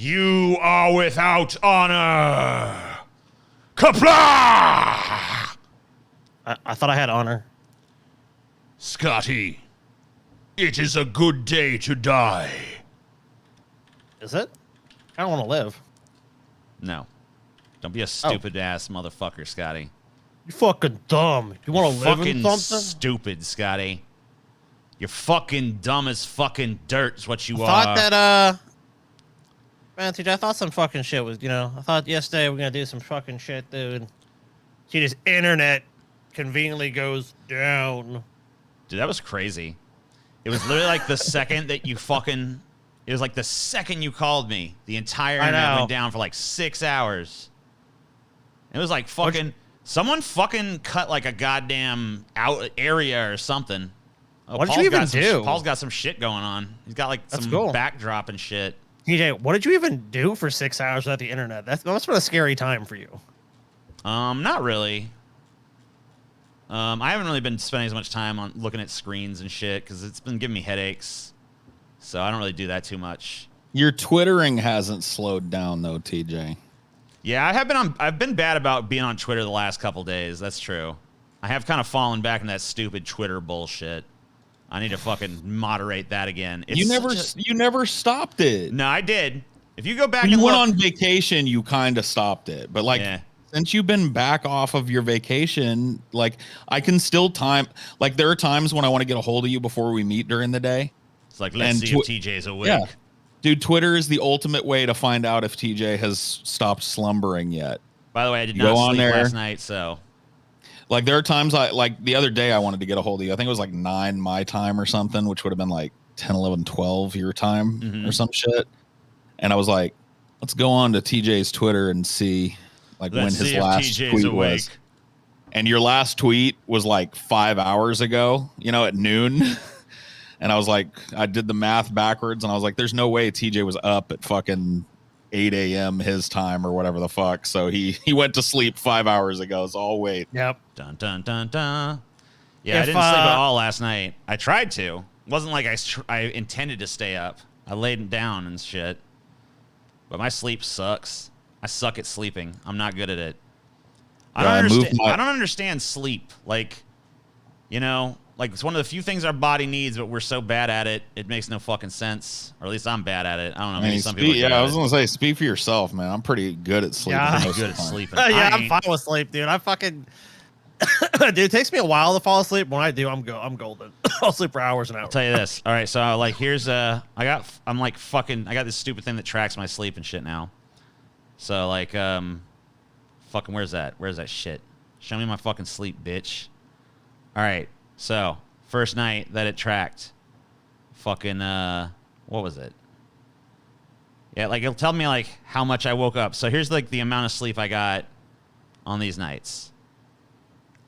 You are without honor. Kapla! I thought I had honor. Scotty, it is a good day to die. Is it? I don't want to live. No. Don't be a stupid ass motherfucker, Scotty. You fucking dumb. You want to live in Fucking something? stupid, Scotty. You're fucking dumb as fucking dirt is what you I are. thought that, man, TJ, I thought some fucking shit was, I thought yesterday we were going to do some fucking shit, dude. See, this internet conveniently goes down. Dude, that was crazy. It was literally like the second that you fucking... It was like the second you called me, the entire internet went down for like 6 hours. It was like fucking... Someone fucking cut like a goddamn out area or something. Oh, what did you even do? Paul's got some shit going on. He's got like some backdrop and shit. TJ, what did you even do for 6 hours without the internet? That must have been a scary time for you. Not really. I haven't really been spending as much time on looking at screens and shit because it's been giving me headaches. So I don't really do that too much. Your Twittering hasn't slowed down though, TJ. Yeah, I've been bad about being on Twitter the last couple days. That's true. I have kind of fallen back in that stupid Twitter bullshit. I need to fucking moderate that again. You never stopped it. No, I did. If you go back when and you went look, on vacation, you kind of stopped it. But like since you've been back off of your vacation, like I can still time. Like there are times when I want to get a hold of you before we meet during the day. It's like let's see if TJ's awake. Yeah. Dude, Twitter is the ultimate way to find out if TJ has stopped slumbering yet. By the way, I did not sleep last night, so. Like, there are times like the other day I wanted to get a hold of you. I think it was like 9 my time or something, which would have been like 10, 11, 12 your time or some shit. And I was like, let's go on to TJ's Twitter and see like when his last tweet was. And your last tweet was like 5 hours ago, at noon. And I was like, I did the math backwards, and I was like, there's no way TJ was up at fucking 8 a.m. his time or whatever the fuck. So he went to sleep 5 hours ago. So I'll wait. Yep. Dun, dun, dun, dun. Yeah, I didn't sleep at all last night. I tried to. It wasn't like I intended to stay up. I laid down and shit. But my sleep sucks. I suck at sleeping. I'm not good at it. I don't understand sleep. Like, like it's one of the few things our body needs, but we're so bad at it, it makes no fucking sense. Or at least I'm bad at it. I don't know. Maybe some people. Yeah, I was gonna say, speak for yourself, man. I'm pretty good at sleeping. Yeah, I'm good at sleeping. Yeah, I'm fine with sleep, dude. I fucking, dude, it takes me a while to fall asleep. When I do, I'm golden. I'll sleep for hours and hours. I'll tell you this. All right, so like here's I got this stupid thing that tracks my sleep and shit now. So like fucking where's that shit? Show me my fucking sleep, bitch. All right. So, first night that it tracked, fucking, what was it? Yeah, like, it'll tell me, like, how much I woke up. So, here's, like, the amount of sleep I got on these nights.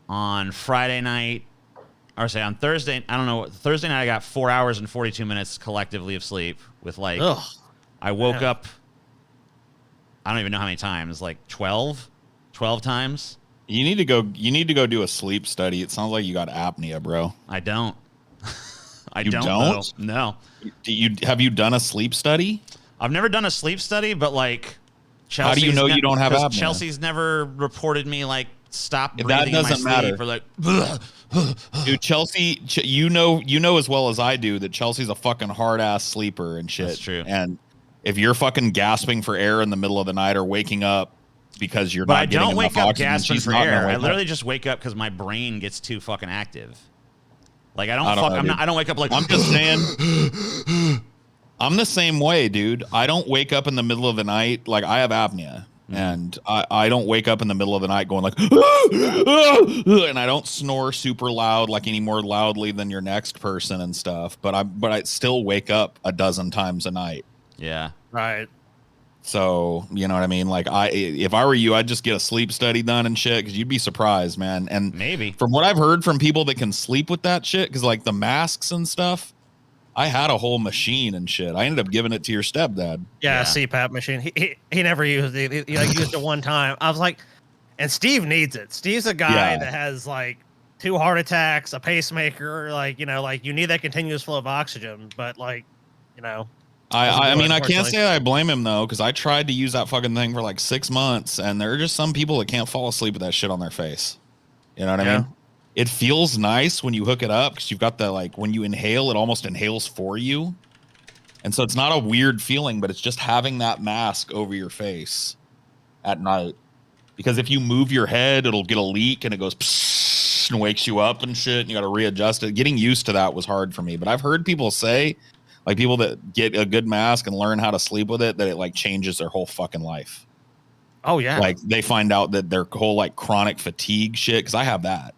On Friday night, or say on Thursday, I don't know, Thursday night I got 4 hours and 42 minutes collectively of sleep with, like, I woke up, I don't even know how many times, like 12 times. You need to go do a sleep study. It sounds like you got apnea, bro. I don't. You don't? No. Have you done a sleep study? I've never done a sleep study, but like Chelsea. How do you know you don't have apnea? Chelsea's never reported me like stop breathing. That doesn't matter. Or like, dude, Chelsea, you know as well as I do that Chelsea's a fucking hard ass sleeper and shit. That's true. And if you're fucking gasping for air in the middle of the night or waking up because you're not getting enough oxygen, I don't wake up gasping for air. I literally just wake up because my brain gets too fucking active. Like I don't wake up like I'm just saying. I'm the same way, dude. I don't wake up in the middle of the night. Like I have apnea, and I don't wake up in the middle of the night going like, and I don't snore super loud, like any more loudly than your next person and stuff. But I still wake up a dozen times a night. Yeah. Right. So, you know what I mean? Like if I were you, I'd just get a sleep study done and shit. Cause you'd be surprised, man. And maybe from what I've heard from people that can sleep with that shit, cause like the masks and stuff, I had a whole machine and shit. I ended up giving it to your stepdad. Yeah. CPAP machine. He never used it. He like used it one time. I was like, and Steve needs it. Steve's a guy that has like 2 heart attacks, a pacemaker, like, like you need that continuous flow of oxygen, but like, I mean, I can't unfortunately. say I blame him though, because I tried to use that fucking thing for like 6 months, and there are just some people that can't fall asleep with that shit on their face. You know what I Yeah. mean? It feels nice when you hook it up because you've got the like when you inhale, it almost inhales for you, and so it's not a weird feeling, but it's just having that mask over your face at night. Because if you move your head, it'll get a leak and it goes psst and wakes you up and shit. And you got to readjust it. Getting used to that was hard for me, but I've heard people say, like people that get a good mask and learn how to sleep with it, that it like changes their whole fucking life. Oh yeah. Like they find out that their whole like chronic fatigue shit, because I have that.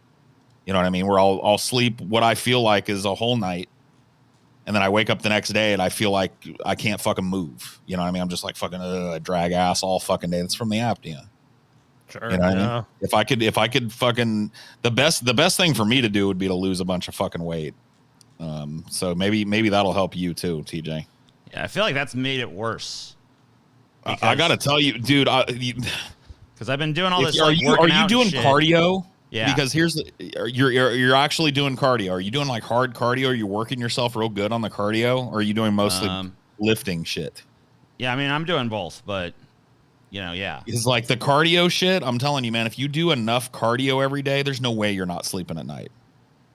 You know what I mean? Where I'll sleep what I feel like is a whole night, and then I wake up the next day and I feel like I can't fucking move. You know what I mean? I'm just like fucking drag ass all fucking day. That's from the apnea. Sure. You know what I yeah. mean? If I could fucking the best thing for me to do would be to lose a bunch of fucking weight. So maybe that'll help you too, TJ. Yeah, I feel like that's made it worse. I gotta tell you, dude. Because I've been doing all this. Are Like, you working out and doing shit. cardio? Yeah. Because you're actually doing cardio. Are you doing like hard cardio? Are you working yourself real good on the cardio? Or are you doing mostly lifting shit? Yeah, I mean, I'm doing both, but yeah. Because like the cardio shit, I'm telling you, man, if you do enough cardio every day, there's no way you're not sleeping at night.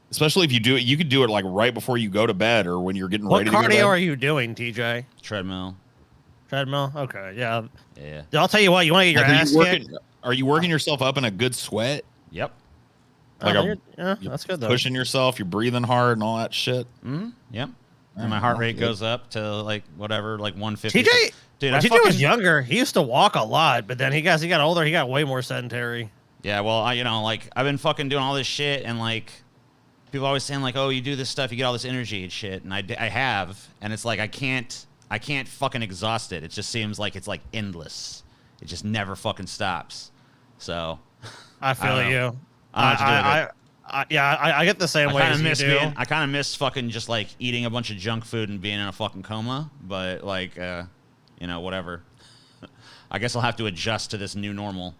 Especially if you do it, you could do it like right before you go to bed or when you're getting What ready to go to bed. cardio are you doing, TJ? Treadmill. Treadmill? Okay, yeah. Yeah. I'll tell you what, you want to get your Like, ass kicked? are you working yourself up in a good sweat? Yep. Like yeah, that's good though. Pushing yourself, you're breathing hard and all that shit. Yep. And my heart rate goes up to like whatever, like 150. TJ, Dude, when TJ was younger, he used to walk a lot, but then he got older, he got way more sedentary. Yeah, well, like I've been fucking doing all this shit, and like people always saying like, oh, you do this stuff, you get all this energy and shit, and I have, and it's like I can't fucking exhaust it. It just seems like it's like endless. It just never fucking stops. So I feel you. I get the same way as you do. I kind of miss fucking just like eating a bunch of junk food and being in a fucking coma, but like, whatever. I guess I'll have to adjust to this new normal.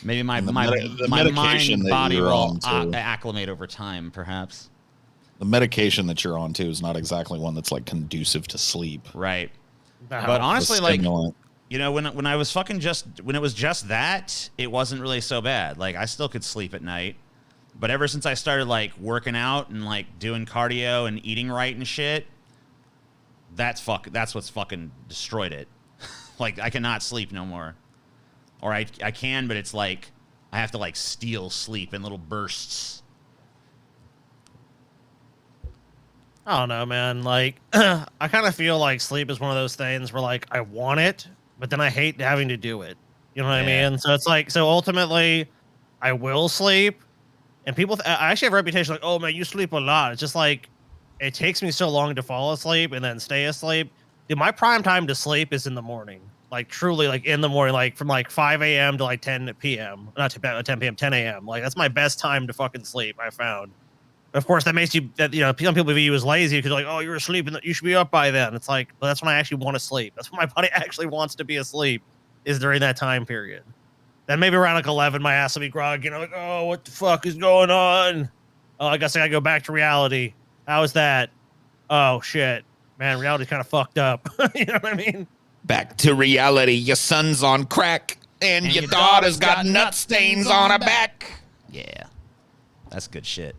Maybe my medication mind that body you're will on, too. acclimate over time, perhaps. The medication that you're on too is not exactly one that's like conducive to sleep. Right. Wow. But honestly, The like, stimulant. when I was fucking when it was just that, it wasn't really so bad. Like I still could sleep at night. But ever since I started like working out and like doing cardio and eating right and shit, that's what's fucking destroyed it. Like I cannot sleep no more. Or I can, but it's like I have to like steal sleep in little bursts. I don't know, man. Like, I kind of feel like sleep is one of those things where, like, I want it, but then I hate having to do it. You know what I mean? So it's like, so ultimately, I will sleep, and people, I actually have a reputation like, oh, man, you sleep a lot. It's just like, it takes me so long to fall asleep and then stay asleep. Dude, my prime time to sleep is in the morning. Like, truly, like, in the morning, like, from, like, 5 a.m. to, like, 10 p.m. Not 10 p.m., 10 a.m. Like, that's my best time to fucking sleep, I found. Of course, that makes you, some people view you as lazy because like, oh, you're asleep and you should be up by then. It's like, well, that's when I actually want to sleep. That's when my body actually wants to be asleep, is during that time period. Then maybe around like 11, my ass will be groggy, like, oh, what the fuck is going on? Oh, I guess I gotta go back to reality. How is that? Oh, shit. Man, reality's kind of fucked up. You know what I mean? Back to reality. Your son's on crack, and your daughter's got nut stains on her back. Yeah. That's good shit.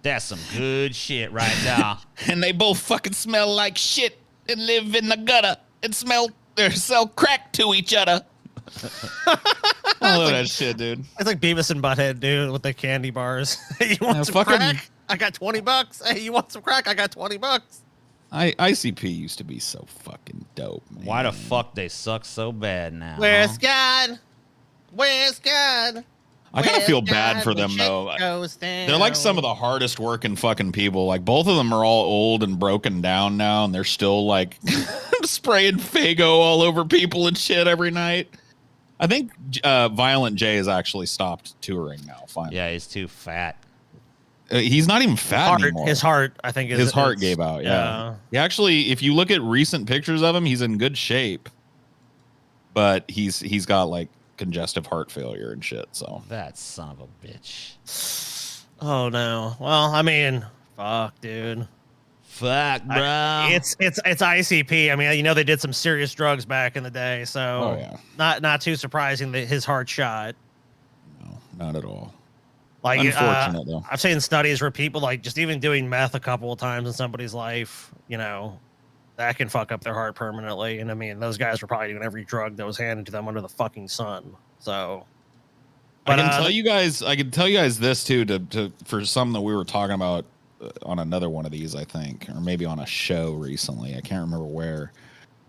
That's some good shit right there. And they both fucking smell like shit and live in the gutter and sell crack to each other. I love that shit, dude. It's like Beavis and Butthead, dude, with the candy bars. Hey, you want some crack? I got $20. Hey, you want some crack? I got $20. ICP used to be so fucking dope, man. Why the fuck they suck so bad now? Where's God? Where's God? I kind of feel bad for them, though. They're like some of the hardest working fucking people. Like, both of them are all old and broken down now, and they're still, like, spraying Faygo all over people and shit every night. I think Violent J has actually stopped touring now, finally. Yeah, he's too fat. He's not even fat anymore. His heart, I think, his heart gave out, yeah. He actually, if you look at recent pictures of him, he's in good shape. But he's got, like, congestive heart failure and shit, so that son of a bitch. Oh no. Well, I mean, fuck, dude. Fuck, bro. It's ICP. I mean, you know, they did some serious drugs back in the day, so Oh, yeah. not too surprising that his heart shot. No, not at all. Like, Unfortunate, though. I've seen studies where people like just even doing meth a couple of times in somebody's life, you know, that can fuck up their heart permanently. And I mean, those guys were probably doing every drug that was handed to them under the fucking sun. So, I can tell you guys this too, to for something that we were talking about on another one of these, I think, or maybe on a show recently. I can't remember where,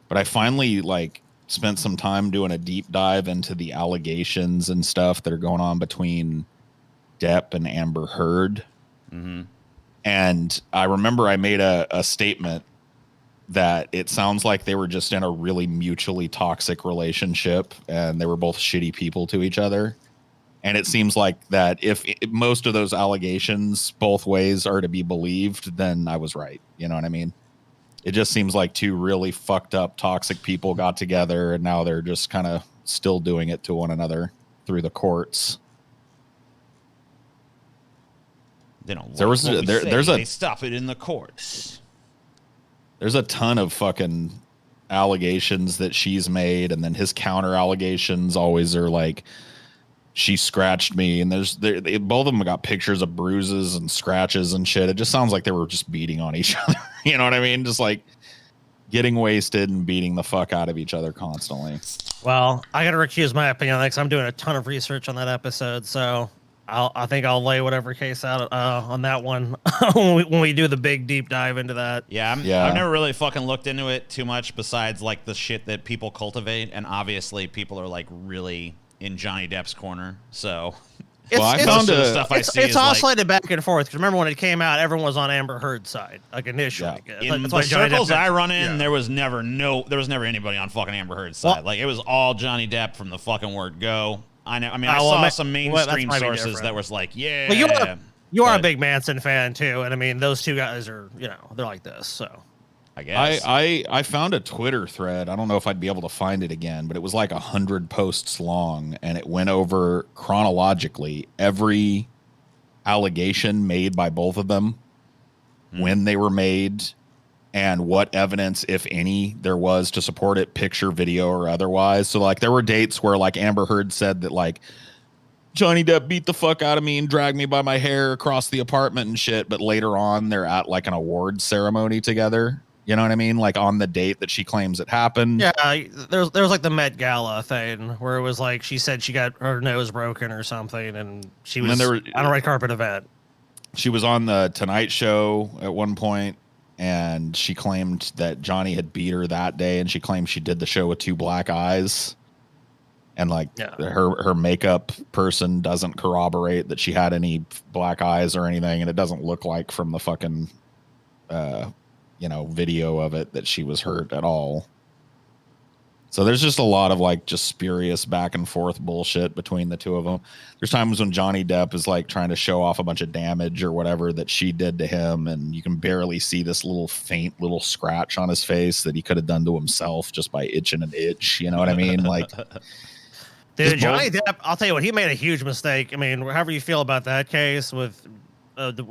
but I finally like spent some time doing a deep dive into the allegations and stuff that are going on between Depp and Amber Heard. Mm-hmm. And I remember I made a statement that it sounds like they were just in a really mutually toxic relationship and they were both shitty people to each other. And it seems like that if most of those allegations both ways are to be believed, then I was right. You know what I mean? It just seems like two really fucked up toxic people got together and now they're just kind of still doing it to one another through the courts. They don't. They stop it in the courts. There's a ton of fucking allegations that she's made, and then his counter allegations always are like, she scratched me, and both of them got pictures of bruises and scratches and shit. It just sounds like they were just beating on each other. You know what I mean? Just like getting wasted and beating the fuck out of each other constantly. Well, I got to recuse my opinion on that because I'm doing a ton of research on that episode, so I think I'll lay whatever case out on that one when we do the big deep dive into that. Yeah, I've never really fucking looked into it too much besides like the shit that people cultivate, and obviously people are like really in Johnny Depp's corner. So, it's oscillated back and forth. Because remember when it came out, everyone was on Amber Heard's side, like initially. Yeah. In the circles I run in, there was never anybody on fucking Amber Heard's side. Well, like it was all Johnny Depp from the fucking word go. I know. I mean, I saw some mainstream sources that was like, yeah. Well, you are a big Manson fan too, and I mean, those two guys are, you know, they're like this. So, I guess I found a Twitter thread. I don't know if I'd be able to find it again, but it was like 100 posts long, and it went over chronologically every allegation made by both of them, when they were made, and what evidence, if any, there was to support it, picture, video, or otherwise. So, like, there were dates where, like, Amber Heard said that, like, Johnny Depp beat the fuck out of me and dragged me by my hair across the apartment and shit. But later on, they're at, like, an award ceremony together. You know what I mean? Like, on the date that she claims it happened. Yeah, there was like the Met Gala thing where it was like she said she got her nose broken or something, and she was on a red carpet event. She was on the Tonight Show at one point, and she claimed that Johnny had beat her that day, and she claimed she did the show with two black eyes. And like her makeup person doesn't corroborate that she had any black eyes or anything, and it doesn't look like from the fucking video of it that she was hurt at all. So there's just a lot of like just spurious back and forth bullshit between the two of them. There's times when Johnny Depp is like trying to show off a bunch of damage or whatever that she did to him, and you can barely see this little faint little scratch on his face that he could have done to himself just by itching an itch. You know what I mean? Like, dude, Johnny Depp, I'll tell you what, he made a huge mistake. I mean, however you feel about that case with,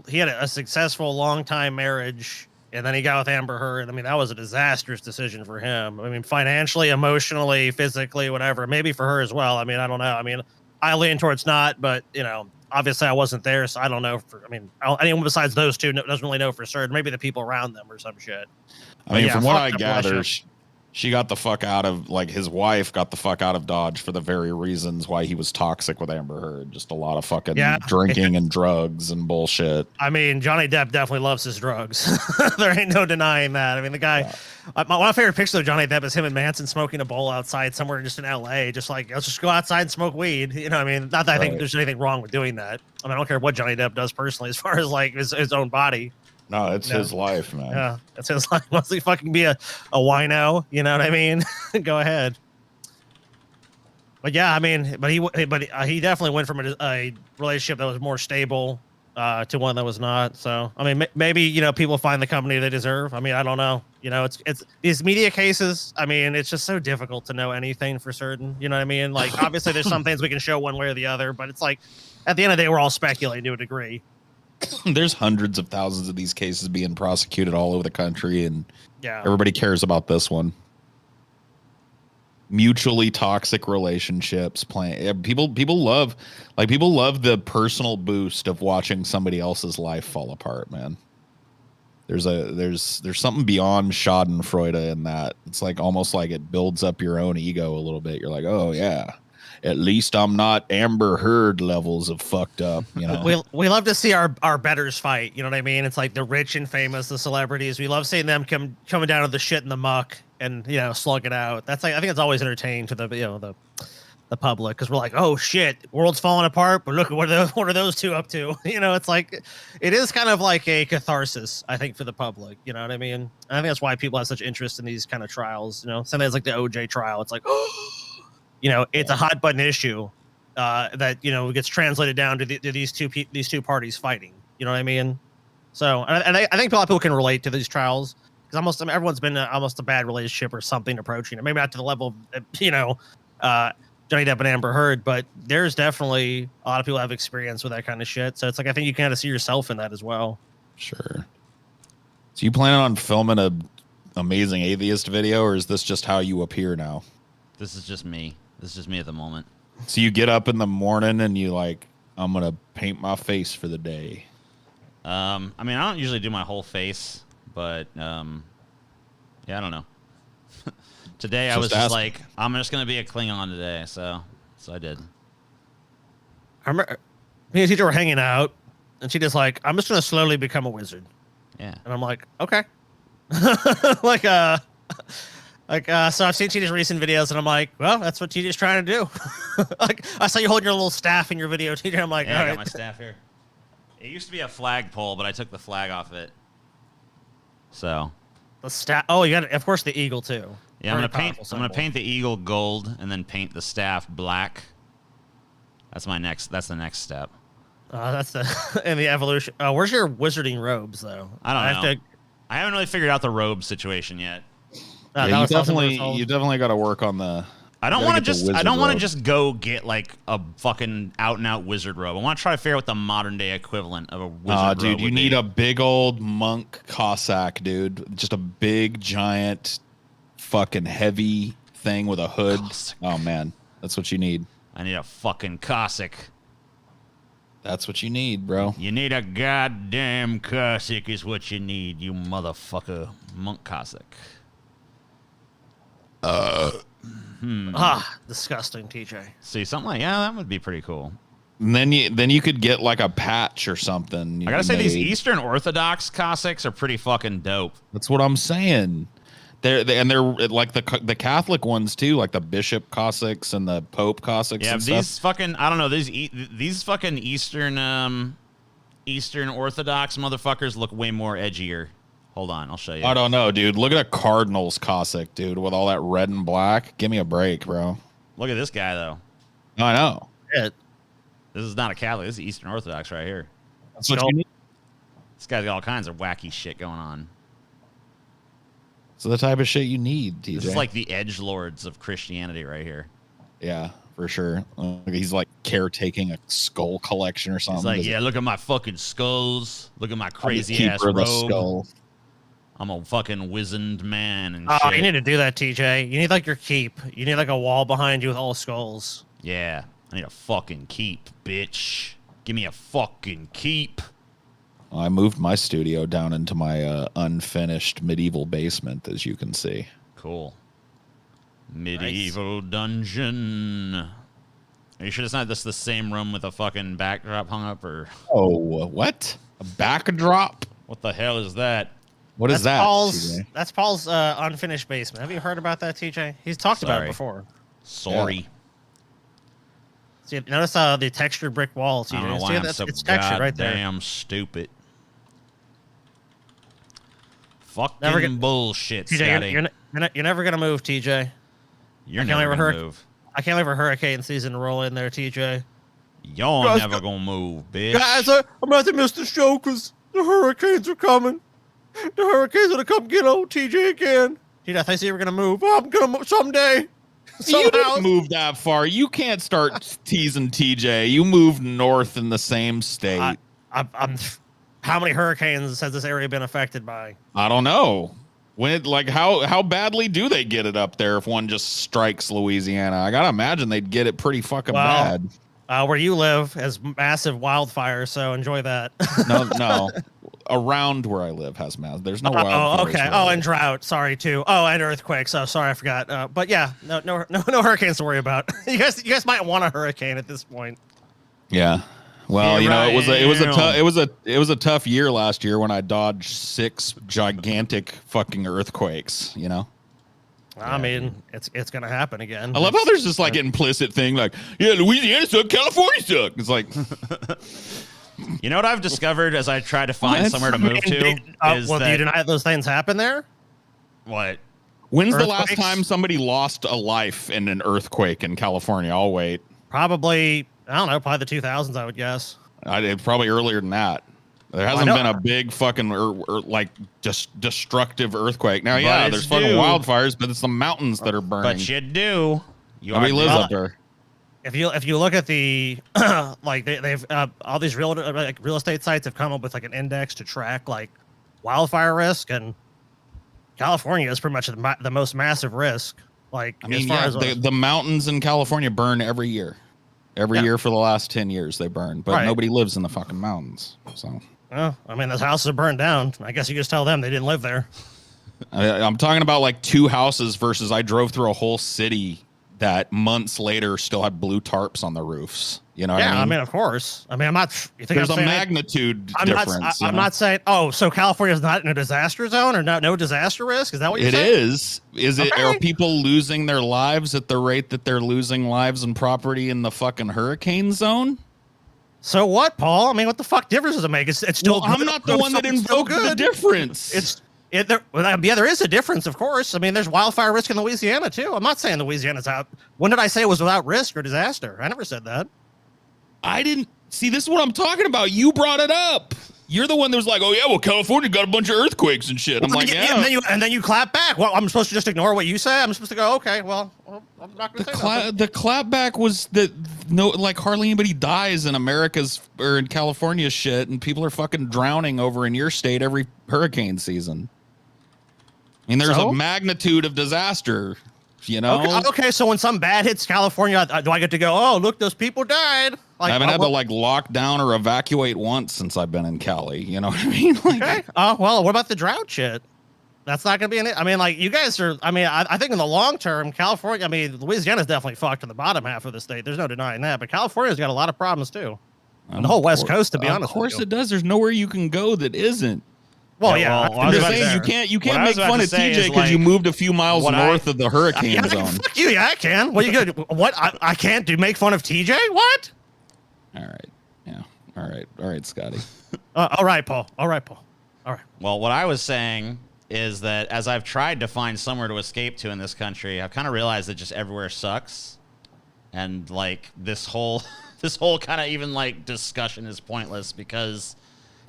he had a successful long time marriage, and then he got with Amber Heard. I mean, that was a disastrous decision for him. I mean, financially, emotionally, physically, whatever. Maybe for her as well. I mean, I don't know. I mean, I lean towards not, but, you know, obviously I wasn't there, so I don't know. Anyone besides those two doesn't really know for certain. Maybe the people around them or some shit. I mean, from what I gather, she got the fuck out of, like, his wife got the fuck out of Dodge for the very reasons why he was toxic with Amber Heard. Just a lot of fucking drinking and drugs and bullshit. I mean, Johnny Depp definitely loves his drugs. There ain't no denying that. I mean, the guy, one of my favorite pictures of Johnny Depp is him and Manson smoking a bowl outside somewhere just in LA. Just like, let's just go outside and smoke weed. You know what I mean? Not that I think there's anything wrong with doing that. I mean, I don't care what Johnny Depp does personally as far as like his own body. No, it's his life, man. Yeah, it's his life. Wants to fucking be a wino, you know what I mean? Go ahead. But yeah, I mean, he definitely went from a relationship that was more stable to one that was not. So, I mean, maybe, you know, people find the company they deserve. I mean, I don't know. You know, it's these media cases. I mean, it's just so difficult to know anything for certain. You know what I mean? Like, obviously, there's some things we can show one way or the other, but it's like at the end of the day, we're all speculating to a degree. there's hundreds of thousands of these cases being prosecuted all over the country, and Yeah. everybody cares about this one. Mutually toxic relationships playing. People love the personal boost of watching somebody else's life fall apart, man. There's something beyond Schadenfreude in that. It's like almost like it builds up your own ego a little bit. You're like, oh yeah, at least I'm not Amber Heard levels of fucked up, you know. We love to see our betters fight. You know what I mean? It's like the rich and famous, the celebrities. We love seeing them coming down to the shit in the muck and slug it out. That's like, I think it's always entertaining to the public, because we're like, oh shit, world's falling apart, but look at what are those two up to? It's like, it is kind of like a catharsis, I think, for the public. You know what I mean? And I think that's why people have such interest in these kind of trials. Sometimes like the OJ trial, it's like, it's a hot button issue that gets translated down to these two parties fighting. You know what I mean? So, and I think a lot of people can relate to these trials, because everyone's been in almost a bad relationship or something approaching it. Maybe not to the level of Johnny Depp and Amber Heard, but there's definitely a lot of people have experience with that kind of shit. So it's like, I think you kind of see yourself in that as well. Sure. So you planning on filming a Amazing Atheist video, or is this just how you appear now? This is just me. This is just me at the moment. So you get up in the morning and you like, I'm gonna paint my face for the day. I mean, I don't usually do my whole face, but yeah, I don't know. Today I was just like, I'm just gonna be a Klingon today, so I did. I remember me and teacher were hanging out, and she just like, I'm just gonna slowly become a wizard. Yeah. And I'm like, okay. So I've seen TJ's recent videos, and I'm like, well, that's what TJ's trying to do. Like, I saw you holding your little staff in your video, TJ. I'm like, yeah, all I right. got my staff here. It used to be a flagpole, but I took the flag off it. So. The staff. Oh, you got it. Of course, the eagle too. Yeah, Very I'm powerful gonna symbol. paint the eagle gold and then paint the staff black. That's the next step. That's the in the evolution. Where's your wizarding robes though? I don't know. I haven't really figured out the robe situation yet. Yeah, you definitely got to work on the. I don't want to just go get like a fucking out and out wizard robe. I want to try to figure out what the modern day equivalent of a wizard robe dude, you would need be. a big old monk Cossack, dude. Just a big giant fucking heavy thing with a hood. Cossack. Oh man, that's what you need. I need a fucking Cossack. That's what you need, bro. You need a goddamn Cossack is what you need, you motherfucker. Monk Cossack. Disgusting, TJ. See, something like, yeah, that would be pretty cool. And then you could get like a patch or something. I gotta say, these Eastern Orthodox Cossacks are pretty fucking dope. That's what I'm saying. They're like the Catholic ones too, like the Bishop Cossacks and the Pope Cossacks. Yeah, and these stuff. fucking, I don't know, these fucking Eastern Orthodox motherfuckers look way more edgier. Hold on, I'll show you. I don't know, dude. Look at a Cardinals Cossack, dude, with all that red and black. Give me a break, bro. Look at this guy though. I know. Shit. This is not a Catholic. This is Eastern Orthodox right here. That's what you need. This guy's got all kinds of wacky shit going on. It's the type of shit you need, TJ. This is like the edgelords of Christianity right here. Yeah, for sure. He's like caretaking a skull collection or something. He's like, yeah, look at my fucking skulls. Look at my I'm the crazy ass keeper of the robe. skull. I'm a fucking wizened man and Oh, shit. you need to do that, TJ. You need like your keep. You need like a wall behind you with all skulls. Yeah, I need a fucking keep, bitch. Give me a fucking keep. I moved my studio down into my unfinished medieval basement, as you can see. Cool. Medieval dungeon. Are you sure it's not just the same room with a fucking backdrop hung up, or Oh, what? A backdrop? what the hell is that? What is that? TJ? That's Paul's unfinished basement. Have you heard about that, TJ? He's talked about Sorry. it before. Sorry. See, notice the textured brick wall, TJ. I don't know See, why I'm that's, so it's textured right there. goddamn stupid. Fucking Never get- bullshit, TJ, Scotty. you're never gonna move, TJ. You're I can't never ever gonna hurt- move. I can't let a hurricane season roll in there, TJ. You're Guys, never gonna move, bitch. Guys, I'm about to miss the show because the hurricanes are coming. The hurricanes are gonna come get old TJ again. TJ, I thought you were gonna move. I'm gonna move someday. You Somehow. didn't move that far. You can't start teasing TJ. You moved north in the same state. I'm how many hurricanes has this area been affected by? I don't know. How badly do they get it up there if one just strikes Louisiana? I gotta imagine they'd get it pretty fucking bad. Where you live has massive wildfires, so enjoy that. No. Around where I live has mass. There's no wildfires. Oh, okay. Oh, and drought. Sorry too. Oh, and earthquakes. Oh, sorry, I forgot. But yeah, no hurricanes to worry about. You guys might want a hurricane at this point. Yeah. Well, Yeah, it was a tough year last year when I dodged 6 gigantic fucking earthquakes. You know. I mean, it's gonna happen again. I love how there's this like implicit thing, like, yeah, Louisiana suck, California suck. It's like, You know what I've discovered as I try to find somewhere to move to is do you deny those things happen there? what? when's the last Earthquakes? time somebody lost a life in an earthquake in California? I'll wait. Probably, I don't know, probably the 2000s, I would guess. Probably earlier than that. There hasn't been a big fucking like just destructive earthquake. Now, yeah, But there's it's fucking due. wildfires, but it's the mountains that are burning. But you do. Nobody lives up there. If you look at the like they've all these real estate sites have come up with like an index to track like wildfire risk, and California is pretty much the most massive risk. Like, I mean, as far yeah, as the mountains in California burn every year. Every year for the last 10 years they burn, but Right. nobody lives in the fucking mountains. So well, I mean, those houses are burned down. I guess you just tell them they didn't live there. I'm talking about like 2 houses versus I drove through a whole city that months later still had blue tarps on the roofs. You know what Yeah, I I mean? mean, of course. I mean, I'm not. You think There's I'm a saying magnitude I'm difference. I'm not saying. Oh, so California's not in a disaster zone or no disaster risk? Is that what you're It saying? is. Is it? Okay. Are people losing their lives at the rate that they're losing lives and property in the fucking hurricane zone? So what, Paul? I mean, what the fuck difference does it make? It's still. Well, I'm good. not the one that It's still invoked the good. difference. There is a difference, of course. I mean, there's wildfire risk in Louisiana too. I'm not saying Louisiana's out. When did I say it was without risk or disaster? I never said that. I didn't see. This is what I'm talking about. You brought it up. You're the one that was like, "Oh yeah, well, California got a bunch of earthquakes and shit." I'm like, "Yeah." And then you clap back. Well, I'm supposed to just ignore what you say. I'm supposed to go, okay, well I'm not going to say nothing. The clapback was that like hardly anybody dies in America's or in California's shit, and people are fucking drowning over in your state every hurricane season. I mean, there's So? a magnitude of disaster, you know. Okay, so when something bad hits California, do I get to go, oh, look, those people died? Like, I haven't had to like lock down or evacuate once since I've been in Cali. You know what I mean? Like, okay. Well, what about the drought shit? That's not going to be I mean, like, you guys are, I mean, I think in the long term, California, I mean, Louisiana's definitely fucked in the bottom half of the state. There's no denying that. But California's got a lot of problems, too. And the whole West Coast, to be honest Of course with you. it does. There's nowhere you can go that isn't. Well, Yeah, yeah. well, I I'm was just about to saying say- you What can't I make was about fun to of say TJ is, because you like, moved a few miles what north of the hurricane Yeah, zone. fuck you. Yeah, I can. What are you going to What? I can't do make fun of TJ? What? All right. Yeah. All right, Scotty. All right, Paul. All right. Well, what I was saying is that as I've tried to find somewhere to escape to in this country, I've kind of realized that just everywhere sucks, and like this whole kind of even like discussion is pointless because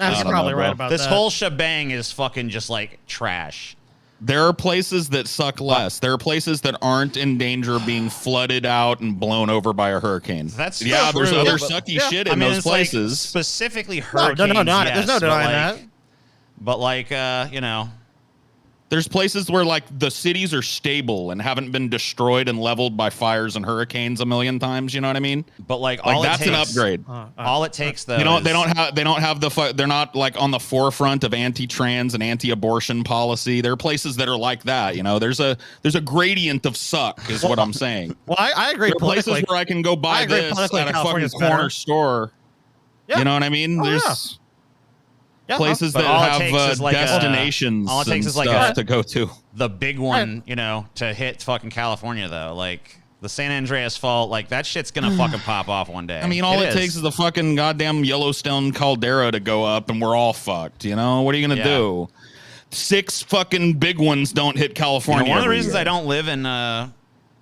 You're probably right about this that. whole shebang is fucking just like trash. There are places that suck less. There are places that aren't in danger of being flooded out and blown over by a hurricane. That's yeah. true, There's other but- sucky yeah. shit I in mean, those it's like places. specifically No, hurricanes. there's no yes, but denying like- that. But like, you know, There's places where like the cities are stable and haven't been destroyed and leveled by fires and hurricanes a million times. You know what I mean? but like, Like all that's it an takes, upgrade. All it takes though, They don't is- have the they're not like on the forefront of anti-trans and anti-abortion policy. There are places that are like that. You know, there's a gradient of suck is what I'm saying. Well, I agree There are places politically. where I can go I buy agree this politically, at a fucking California's corner better. store. Yeah. You know what I mean? Oh, There's Yeah, places But that all it have takes is like a- destinations all it takes and is like stuff a- to go to. the big one, you know, to hit fucking California though. Like the San Andreas fault, like that shit's gonna fucking pop off one day. I mean, all it takes is the fucking goddamn Yellowstone caldera to go up, and we're all fucked. You know what are you gonna Yeah. do? 6 fucking big ones don't hit You California. know, one of the every reasons year. I don't live in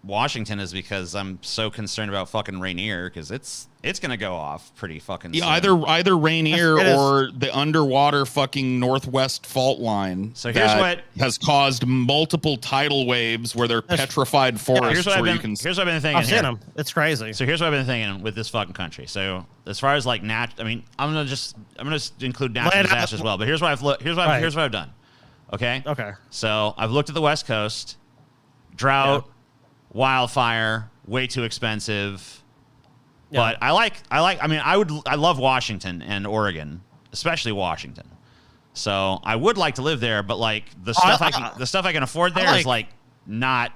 Washington is because I'm so concerned about fucking Rainier because it's gonna go off pretty fucking Yeah, soon. either Rainier It is. or the underwater fucking Northwest fault line. So here's that what- has caused multiple tidal waves where they're That's- petrified forests Here's what I've where been you can. here's what I've been thinking. I've seen here. them. It's crazy. So here's what I've been thinking with this fucking country. So as far as like I mean, I'm gonna include natural Lay it out. disasters as well. But here's what I've looked. Here's what I've done. Okay. Okay. So I've looked at the West Coast. Drought, wildfire, way too expensive. Yeah. But I mean, I love Washington and Oregon, especially Washington. So I would like to live there, but like the stuff I can afford there is like not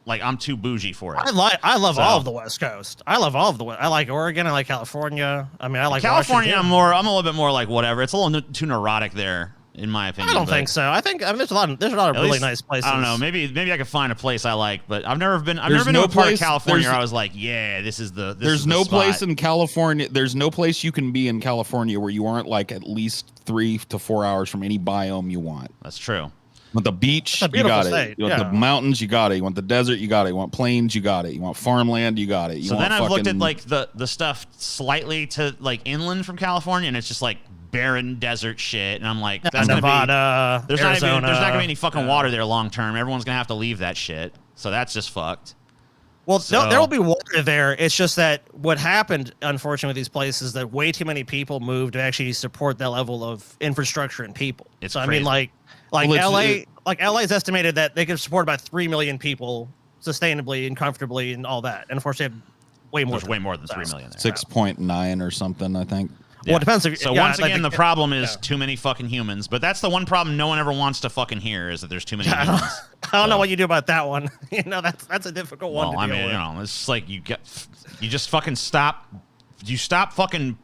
like I'm too bougie for it. I love So- all of the West Coast. I love all of the West. I like Oregon. I like California. I mean, I like California. Washington. I'm a little bit more like whatever. It's a little too neurotic there, in my opinion. I don't but think so. I mean, there's a lot of at really least- nice places. I don't know. Maybe I could find a place I like, but I've never been There's to no a part of place- California there's- where I was like, yeah, this is the. There's is the no place spot. in California. There's no place you can be in California where you aren't like at least 3 to 4 hours from any biome you want. That's true. You want the beach, It's a you beautiful got it. state, You want the yeah. mountains, you got it. You want the desert, you got it. You want plains, you got it. You want farmland, you got it. You So want then I've looked at fucking- like the stuff slightly to like inland from California, and it's just like barren desert shit, and I'm like, that's gonna be. Nevada, There's Arizona. not gonna be any fucking water there long term. Everyone's gonna have to leave that shit. So that's just fucked. Well, So- there will be water there. It's just that what happened, unfortunately, with these places, is that way too many people moved to actually support that level of infrastructure and people. It's so I crazy. mean, like Well, LA, like LA's estimated that they could support about 3 million people sustainably and comfortably and all that. And unfortunately, way more. There's way more than 3 million there. 6.9 or something, I think. Well, it depends. If, So yeah, once like again, the problem is yeah. too many fucking humans. But that's the one problem no one ever wants to fucking hear is that there's too many I humans. don't know So- what you do about that one. You know, that's a difficult one Well, to I deal mean, with. you know, it's just like you just fucking stop. You stop fucking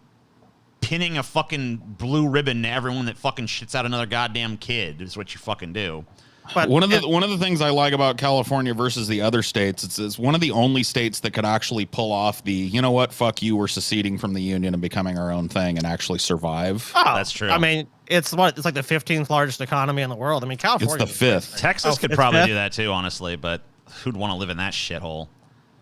pinning a fucking blue ribbon to everyone that fucking shits out another goddamn kid is what you fucking do. But One of the things I like about California versus the other states, it's one of the only states that could actually pull off the, you know what, fuck you, we're seceding from the union and becoming our own thing and actually survive. Oh, That's true. I mean, it's like the 15th largest economy in the world. I mean, It's California. the fifth. Texas Oh, could it's probably fifth? do that too, honestly, but who'd want to live in that shithole?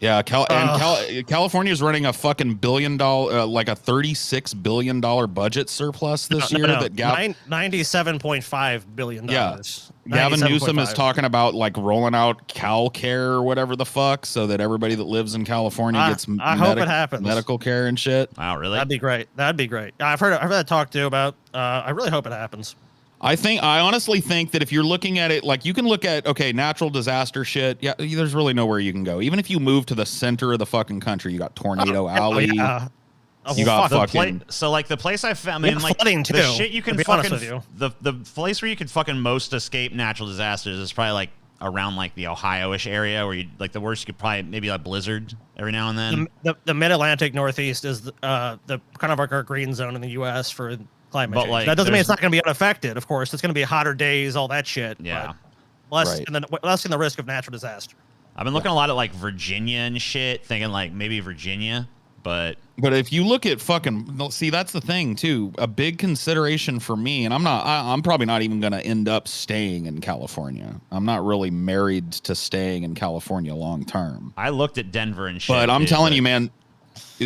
Yeah, California is running a fucking like a $36 billion budget surplus this year. That $97.5 billion. Yeah. Gavin Newsom is talking about like rolling out CalCare or whatever the fuck, so that everybody that lives in California gets I hope it happens. medical care and shit. Wow, really? That'd be great. That'd be great. I've heard that talk too about. I really hope it happens. I honestly think that if you're looking at it, like you can look at, okay, natural disaster shit. Yeah, there's really nowhere you can go. Even if you move to the center of the fucking country, you got Tornado Alley. Yeah. Oh, You well, got fuck. fucking- So like the place I found, I We mean, have like flooding, the too, shit you to can be honest fucking with the place where you could fucking most escape natural disasters is probably like around like the Ohio-ish area where you like the worst you could probably maybe like blizzard every now and then. The Mid-Atlantic Northeast is the kind of like our green zone in the U.S. for climate But, change. like, That doesn't mean there's- it's not going to be unaffected. Of course, it's going to be hotter days, all that shit. Yeah. but less Right. and then less in the risk of natural disaster. I've been looking a lot at like Virginia and shit, thinking like maybe Virginia, but But if you look at fucking, see, that's the thing too. A big consideration for me, and I'm probably not even going to end up staying in California. I'm not really married to staying in California long term. I looked at Denver and shit. But I'm dude, telling but- you, man,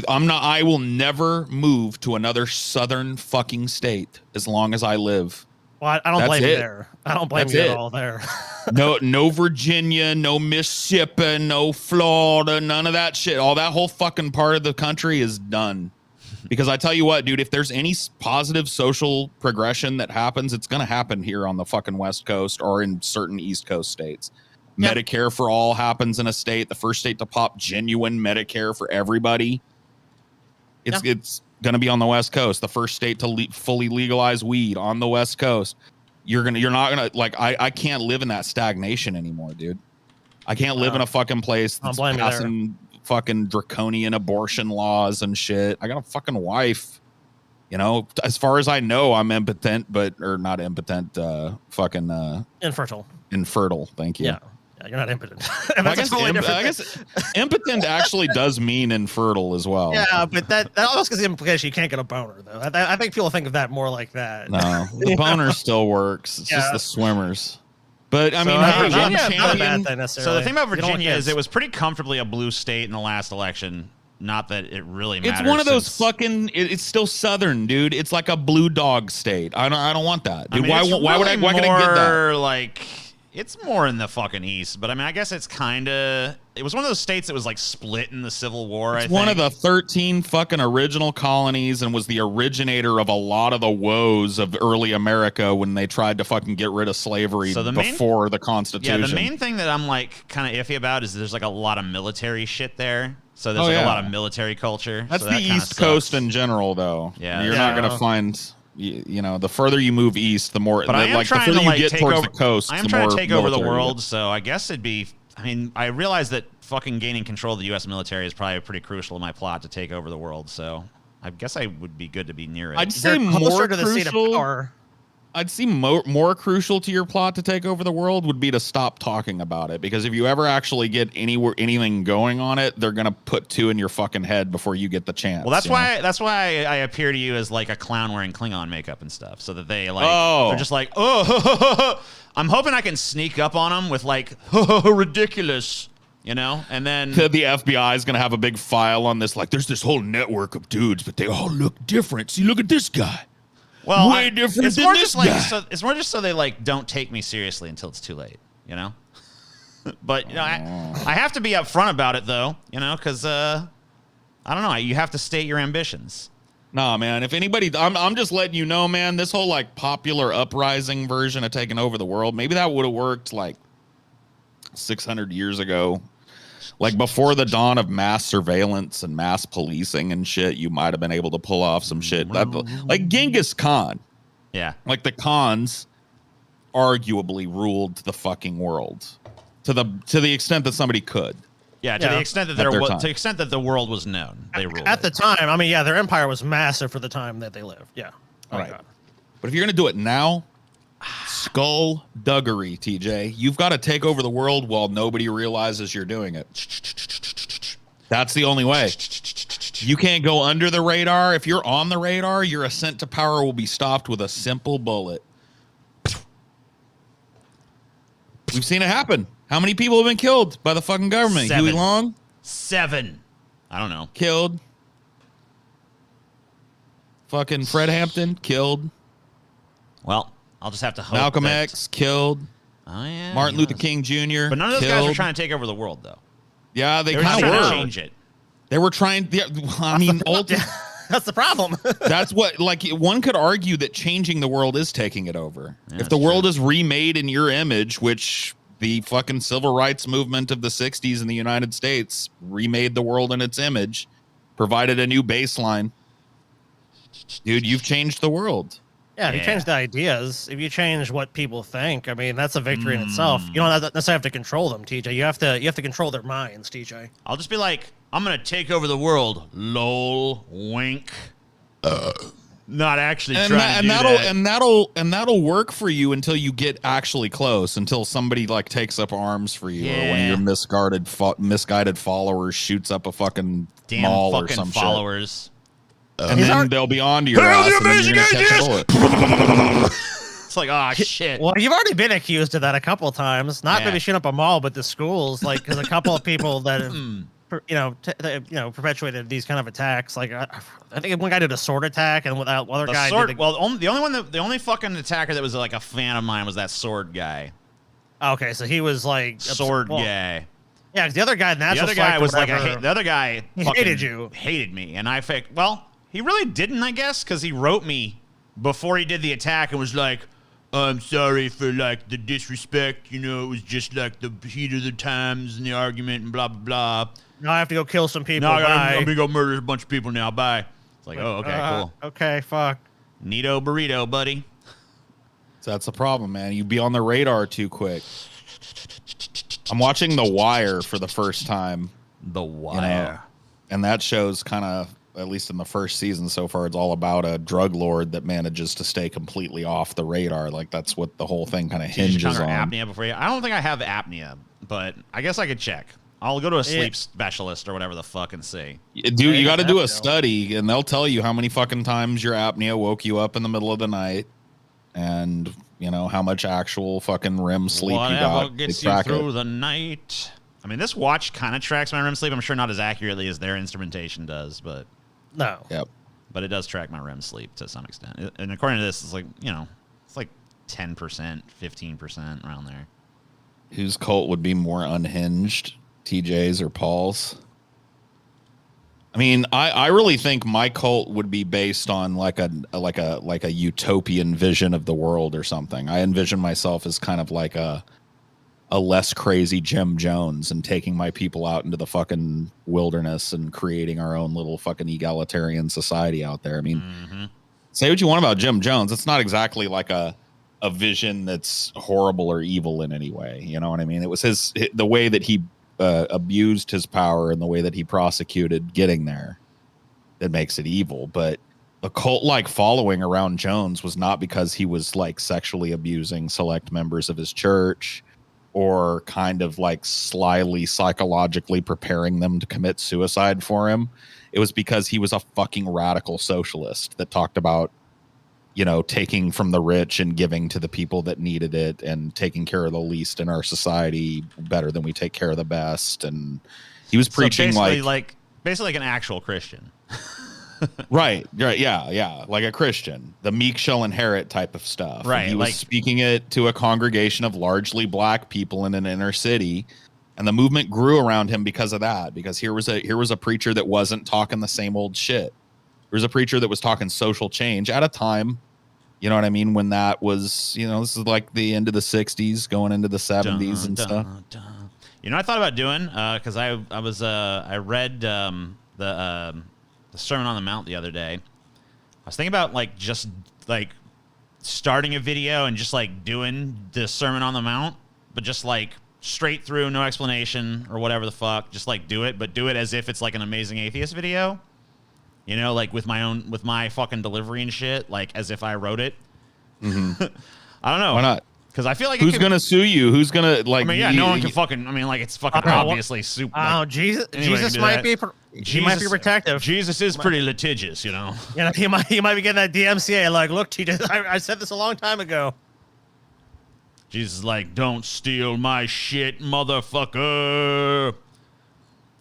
I will never move to another southern fucking state as long as I live. Well, I don't That's blame you it. there. I don't blame That's you it. at all there. No Virginia, no Mississippi, no Florida, none of that shit. All that whole fucking part of the country is done. Because I tell you what, dude, if there's any positive social progression that happens, it's going to happen here on the fucking West Coast or in certain East Coast states. Yeah. Medicare for all happens in a state. The first state to pop genuine Medicare for everybody. It's going to be on the West Coast. The first state to fully legalize weed on the West Coast. You're not gonna like. I can't live in that stagnation anymore, dude. I can't live in a fucking place I don't that's blame you there. passing fucking draconian abortion laws and shit. I got a fucking wife. You know, as far as I know, I'm impotent, or not impotent. Fucking Infertile. infertile. Thank you. Yeah. You're not impotent. I That's a guess, totally different I thing. guess impotent actually does mean infertile as well. Yeah, but that almost gives the implication you can't get a boner, though. I think people think of that more like that. No, the boner still works. It's just Yeah. the swimmers. But I So, mean, not hey, a one not a bad champion. thing So necessarily. the thing about You don't want Virginia is kids. it was pretty comfortably a blue state in the last election. Not that it really matters. It's one of those since- fucking. It's still southern, dude. It's like a blue dog state. I don't want that, dude. I mean, it's why would I? really Why could I get that? more like it's more in the fucking east, but I mean, I guess it's kind of. It was one of those states that was like split in the Civil War. It's I think. one of the 13 fucking original colonies and was the originator of a lot of the woes of early America when they tried to fucking get rid of slavery So the main- before the Yeah, Constitution. the main thing that I'm like kind of iffy about is there's like a lot of military shit there. So there's Oh, like yeah. a lot of military culture. That's so the that kinda East Coast sucks. in general, though. Yeah. You're not gonna find. You know, the further you move east, the more But I am like the trying further to you like get take towards over the coast. I am the trying to more take over the military you world, get. so I guess it'd be. I mean, I realize that fucking gaining control of the U.S. military is probably pretty crucial in my plot to take over the world. So I guess I would be good to be near it. I'd say They're closer more to the seat of crucial. power. I'd see more crucial to your plot to take over the world would be to stop talking about it, because if you ever actually get anything going on it, they're gonna put two in your fucking head before you get the chance. Well, that's you know? why I appear to you as like a clown wearing Klingon makeup and stuff, so that they like Oh. they're just like, oh, I'm hoping I can sneak up on them with like ridiculous, you know, and then The FBI is gonna have a big file on this. Like, there's this whole network of dudes, but they all look different. See, look at this guy. well, way different it's than more this just like guy. so, it's more just so they like don't take me seriously until it's too late, you know. But you know, I have to be upfront about it though, you know, because I don't know, you have to state your ambitions. Nah, man. If anybody, I'm just letting you know, man. This whole like popular uprising version of taking over the world, maybe that would have worked like 600 years ago, like before the dawn of mass surveillance and mass policing and shit. You might have been able to pull off some shit like Genghis Khan. Yeah, Like the Khans arguably ruled the fucking world to the extent that somebody could. yeah. To Yeah. the extent that At their to time. the extent that the world was known, they ruled At it. the time, I mean, yeah, their empire was massive for the time that they lived. Yeah. Oh my Right. God. But if you're gonna do it now, skullduggery, TJ. You've got to take over the world while nobody realizes you're doing it. That's the only way. You can't go under the radar. If you're on the radar, your ascent to power will be stopped with a simple bullet. We've seen it happen. How many people have been killed by the fucking government? 7. Huey Long 7. I don't know. killed. Fucking Fred Hampton killed. Well, I'll just have to hope. Malcolm that- X killed. Oh yeah. Martin he Luther was. King Jr. But none of those guys killed. were trying to take over the world, though. Yeah, they They were just kind of trying to were. change it. They were trying. Yeah, I mean, That's the problem. that's what. Like, one could argue that changing the world is taking it over. Yeah, If the that's world true. is remade in your image, which the fucking civil rights movement of the '60s in the United States remade the world in its image, provided a new baseline. Dude, you've changed the world. Yeah, if you Yeah. change the ideas, if you change what people think, I mean, that's a victory in itself. You don't necessarily have to control them, TJ. You have to control their minds, TJ. I'll just be like, I'm gonna take over the world. Lol. Wink. Not actually And, trying to do that. that'll work for you until you get actually close, until somebody like takes up arms for you, or when Yeah. your misguided followers shoots up a fucking Damn mall or fucking some followers. shit, and He's then already- they'll be on to your Hail ass, the and then you're gonna amazing catch a bullet. It's like, ah, shit. Well, you've already been accused of that a couple of times. Not Yeah. maybe shooting up a mall, but the schools, like, because a couple of people that have, perpetuated these kind of attacks. Like, I think one guy did a sword attack, and the other The guy sword. did. Well, the only fucking attacker that was like a fan of mine was that sword guy. Okay, so he was like Sword well, guy. Yeah, because the other guy, The other guy was like the other guy He fucking hated you. hated me, and I faked. Well, he really didn't, I guess, because he wrote me before he did the attack and was like, "I'm sorry for like the disrespect. You know, it was just like the heat of the times and the argument and blah blah blah. Now I have to go kill some people. Now I'm Bye. gonna go murder a bunch of people now. Bye." It's like, oh, okay, cool. Okay, fuck. Neato burrito, buddy. So that's the problem, man. You be on the radar too quick. I'm watching The Wire for the first time, The you know, Wire. and that show's kind of, at least in the first season so far, it's all about a drug lord that manages to stay completely off the radar. Like, that's what the whole thing kind of Did you hinges conquer on. apnea before you? I don't think I have apnea, but I guess I could check. I'll go to a sleep specialist or whatever the fuck and see. Dude, Yeah, you got to do a apnea. study, and they'll tell you how many fucking times your apnea woke you up in the middle of the night, and You know, how much actual fucking REM sleep you Whatever got. gets They you track through it. the night. I mean, this watch kind of tracks my REM sleep. I'm sure not as accurately as their instrumentation does, but No. Yep. it does track my REM sleep to some extent. And according to this, it's like, you know, it's like 10%, 15% around there. Whose cult would be more unhinged, TJ's or Paul's? I mean, I really think my cult would be based on like a utopian vision of the world or something. I envision myself as kind of like a less crazy Jim Jones and taking my people out into the fucking wilderness and creating our own little fucking egalitarian society out there. I mean, say what you want about Jim Jones. It's not exactly like a vision that's horrible or evil in any way. You know what I mean? It was the way that he abused his power and the way that he prosecuted getting there that makes it evil. But a cult-like following around Jones was not because he was like sexually abusing select members of his church or kind of like slyly psychologically preparing them to commit suicide for him. It was because he was a fucking radical socialist that talked about, you know, taking from the rich and giving to the people that needed it and taking care of the least in our society better than we take care of the best. And he was preaching basically like an actual Christian. right. Yeah. Like a Christian, the meek shall inherit type of stuff. Right. And he was speaking it to a congregation of largely black people in an inner city. And the movement grew around him because of that, because here was a preacher that wasn't talking the same old shit. There was a preacher that was talking social change at a time, you know what I mean, when that was, you know, this is like the end of the 60s going into the 70s and stuff. You know, I thought about doing because I read the Sermon on the Mount the other day. I was thinking about like just like starting a video and just like doing the Sermon on the Mount, but just like straight through, no explanation or whatever the fuck, just like do it, but do it as if it's like an Amazing Atheist video. You know, like with my fucking delivery and shit, like as if I wrote it. Mm-hmm. I don't know. Why not? Because I feel like who's gonna sue you? Who's gonna like? I mean, yeah, no one can fucking. I mean, like it's fucking obviously super. Oh, like, Jesus! anybody Jesus can do might that. be. He might be protective. Jesus is pretty litigious, you know. You know, he might be getting that DMCA. Like, look, TJ, I said this a long time ago. Jesus is like, don't steal my shit, motherfucker.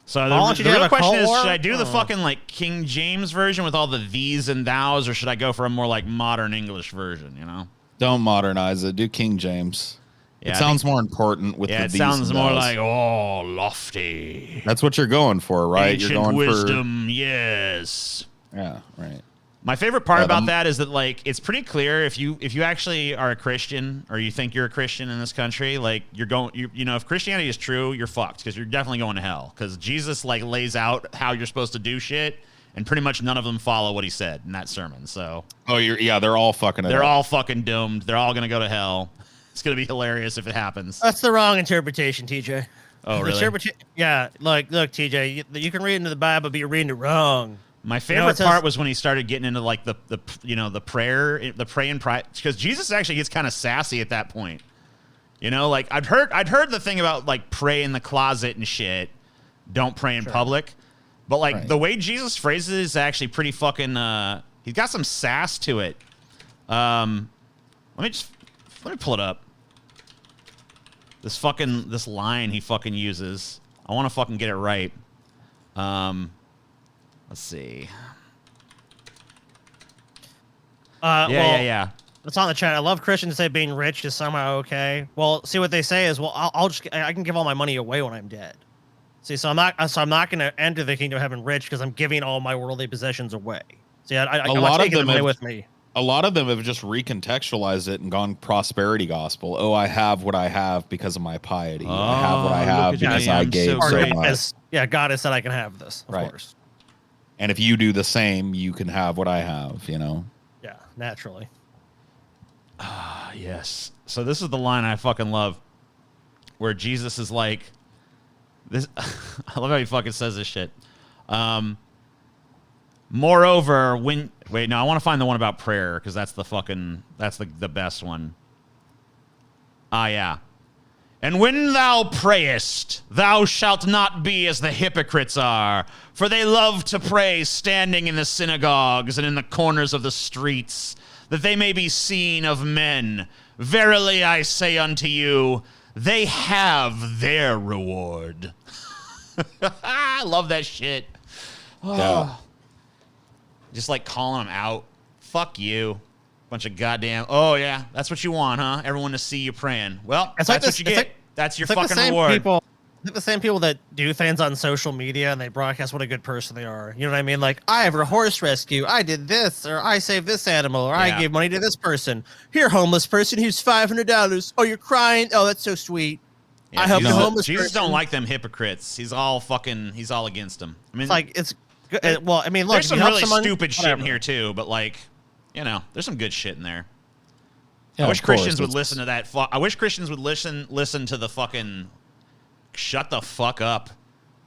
So the real question is, should I do the fucking like King James version with all the these and thous, or should I go for a more like modern English version? You know, don't modernize it. Do King James. Yeah, it sounds more important with the it these sounds and more thous. like lofty. That's what you're going for, right? Ancient you're going wisdom, yes. Yeah, right. My favorite part about that is that like it's pretty clear if you actually are a Christian or you think you're a Christian in this country, like you know, if Christianity is true, you're fucked because you're definitely going to hell because Jesus like lays out how you're supposed to do shit and pretty much none of them follow what he said in that sermon. So they're all fucking they're all fucking doomed. They're all gonna go to hell. It's gonna be hilarious if it happens. That's the wrong interpretation, TJ. Oh, really? Yeah, like look, TJ, you can read into the Bible, but you're reading it wrong. My favorite part was when he started getting into like the prayer, the pray and pray, because Jesus actually gets kind of sassy at that point. You know, like I'd heard the thing about like pray in the closet and shit, don't pray in public, but like the way Jesus phrases it is actually pretty fucking. He's got some sass to it. Let me pull it up. This line he fucking uses. I want to fucking get it right. Let's see. Yeah. It's on the chat. I love Christians say being rich is somehow okay. Well, see what they say is, well, I can give all my money away when I'm dead. See, so I'm not going to enter the kingdom of heaven rich because I'm giving all my worldly possessions away. See, I'm not taking the money with me. A lot of them have just recontextualized it and gone prosperity gospel. Oh, I have what I have because of my piety. I have what I have because I gave so much. Yeah, God has said I can have this, of course. And if you do the same, you can have what I have, you know? Yeah, naturally. Yes. So this is the line I fucking love where Jesus is like, this. I love how he fucking says this shit. Moreover, I want to find the one about prayer because that's the best one. Yeah. And when thou prayest, thou shalt not be as the hypocrites are, for they love to pray standing in the synagogues and in the corners of the streets, that they may be seen of men. Verily I say unto you, they have their reward. I love that shit. Yeah. Just like calling them out. Fuck you. Bunch of goddamn. Oh, yeah. That's what you want, huh? Everyone to see you praying. Well, It's that's like what this- you it's get. like- That's your It's like the fucking same reward. people. It's like the same people that do things on social media and they broadcast what a good person they are. You know what I mean? Like, I have a horse rescue. I did this, or I saved this animal, or I Yeah. gave money to this person. Here, homeless person, here's $500. Oh, you're crying. Oh, that's so sweet. Yeah, I helped Jesus, the homeless Jesus person. don't like them hypocrites. He's all against them. I mean, It's like it's good. Well, I mean, look, there's if some you help really someone- stupid shit in whatever. here too, but like, you know, there's some good shit in there. Yeah, I wish of course, Christians would it's- listen to that. I wish Christians would listen to the fucking shut the fuck up.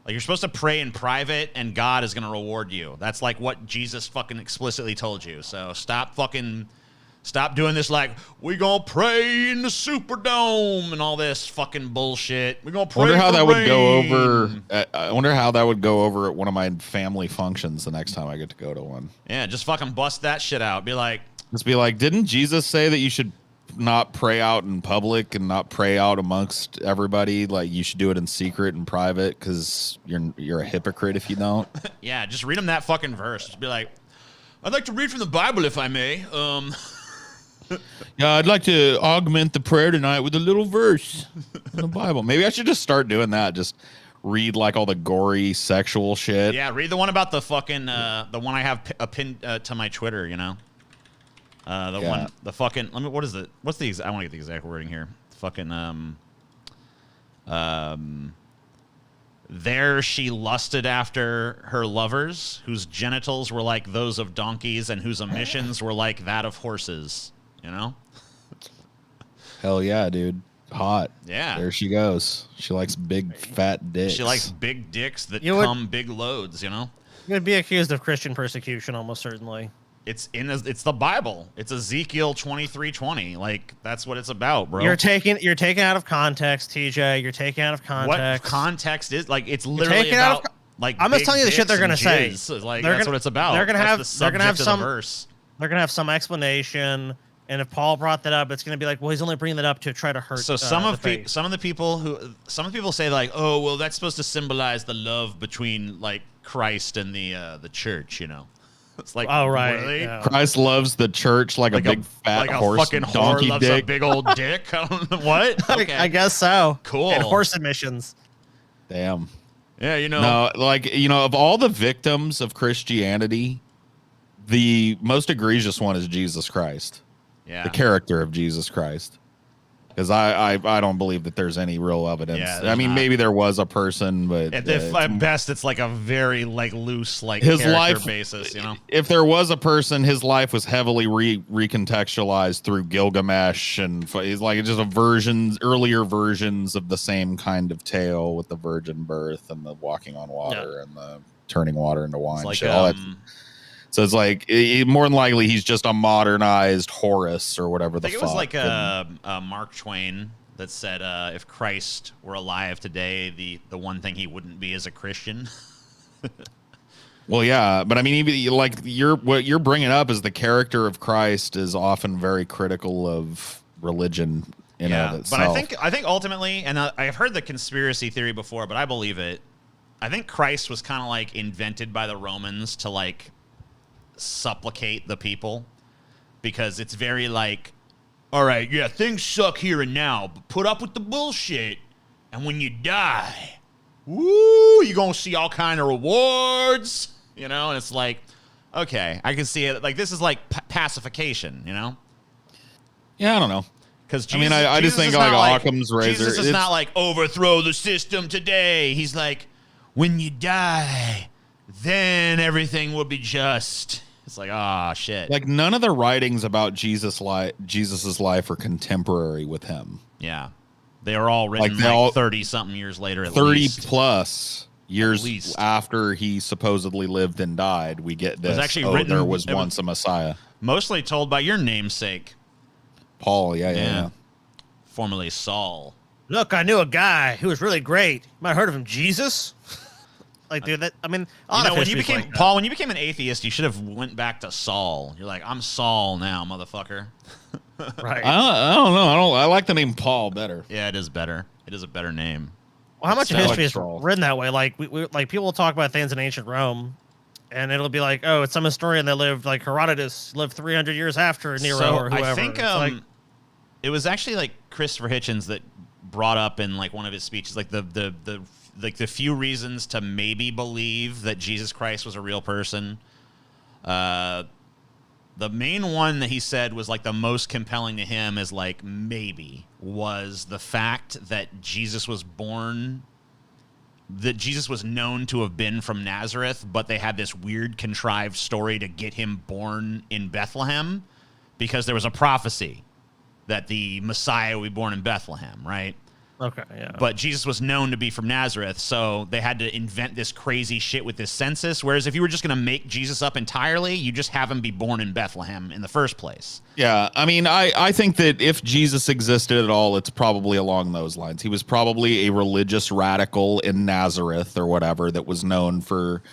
Like, you're supposed to pray in private, and God is gonna reward you. That's like what Jesus fucking explicitly told you. So stop doing this. Like, we gonna pray in the Superdome and all this fucking bullshit. We gonna I pray. wonder how for that would go rain. over. I wonder how that would go over at one of my family functions the next time I get to go to one. Yeah, just fucking bust that shit out. Be like, Just be like, didn't Jesus say that you should not pray out in public and not pray out amongst everybody? Like, you should do it in secret and private because you're a hypocrite if you don't. yeah, just read them that fucking verse. Just be like, I'd like to read from the Bible if I may. Yeah, I'd like to augment the prayer tonight with a little verse in the Bible. Maybe I should just start doing that. Just read like all the gory sexual shit. Yeah, read the one about the fucking the one I have pinned to my Twitter. You know, Yeah. the fucking. Let me. What's the? I want to get the exact wording here. Fucking there she lusted after her lovers, whose genitals were like those of donkeys and whose emissions were like that of horses. You know? Hell yeah, dude. Hot. Yeah. There she goes. She likes big fat dicks. She likes big dicks that You would- come big loads. You know? You're gonna be accused of Christian persecution, almost certainly. It's the Bible. It's Ezekiel 23:20. Like, that's what it's about, bro. You're taking out of context, TJ. You're taking out of what context. context is like? It's literally taking out of about like. I'm just big telling you the shit dicks they're and gonna say. jizz. Like, They're that's gonna- what it's about. they're gonna That's have- the they're gonna have subject of the some- verse. They're gonna have some explanation, and if Paul brought that up, it's gonna be like, well, he's only bringing that up to try to hurt. So some the of faith. some of the people say like, oh well, that's supposed to symbolize the love between like Christ and the church. You know, it's like, Oh right. really? Yeah. Christ loves the church like, a big fat like horse a fucking whore donkey loves a dick. big old dick. I don't know what. Okay, I guess so. Cool. And horse emissions. Damn. yeah, you know. No, like, you know, of all the victims of Christianity, the most egregious one is Jesus Christ, Yeah. the character of Jesus Christ. Because I don't believe that there's any real evidence. Yeah, I there's mean, not. maybe there was a person, but At best, it's like a very like loose like his character life basis, you know. If there was a person, his life was heavily recontextualized through Gilgamesh, and he's like just earlier versions of the same kind of tale with the virgin birth and the walking on water and the turning water into wine. It's like shit, all that. So it's like more than likely he's just a modernized Horus or whatever I the think fuck. it was like And- Mark Twain that said if Christ were alive today, the one thing he wouldn't be is a Christian. well, yeah, but I mean, even like what you're bringing up is the character of Christ is often very critical of religion in and of but itself. I think ultimately, and I've heard the conspiracy theory before, but I believe it. I think Christ was kind of like invented by the Romans to like supplicate the people, because it's very like, all right, yeah, things suck here and now, but put up with the bullshit, and when you die, woo, you're gonna see all kind of rewards, you know. And it's like, okay, I can see it. Like, this is like pacification, you know. Yeah, I don't know. Because I mean, I just think is like not Occam's razor. Jesus is it's- not like overthrow the system today. He's like, when you die, then everything will be just. It's like, ah, shit. Like none of the writings about Jesus's life are contemporary with him. Yeah, they are all written Like, they like all- 30 something years later. At 30 least. plus years least. after he supposedly lived and died, we get this. actually written- there was it was- once a Messiah. Mostly told by your namesake, Paul, yeah. Yeah. formerly Saul. Look, I knew a guy who was really great. You might have heard of him, Jesus. Like, dude, that I mean, a lot You know, of when you history's became like that. Paul, when you became an atheist, you should have went back to Saul. You're like, I'm Saul now, motherfucker. Right. I don't know. I like the name Paul better. Yeah, it is better. It is a better name. Well, how much of Sound history like is troll. written that way? Like, we like people will talk about things in ancient Rome, and it'll be like, oh, it's some historian that lived like Herodotus lived 300 years after Nero So or whoever. I think It's like, it was actually like Christopher Hitchens that brought up in like one of his speeches, like the few reasons to maybe believe that Jesus Christ was a real person. The main one that he said was like the most compelling to him is like maybe was the fact that Jesus was born, that Jesus was known to have been from Nazareth, but they had this weird contrived story to get him born in Bethlehem because there was a prophecy that the Messiah would be born in Bethlehem, right? okay, yeah. But Jesus was known to be from Nazareth, so they had to invent this crazy shit with this census. Whereas if you were just going to make Jesus up entirely, you just have him be born in Bethlehem in the first place. Yeah, I mean, I think that if Jesus existed at all, it's probably along those lines. He was probably a religious radical in Nazareth or whatever that was known for,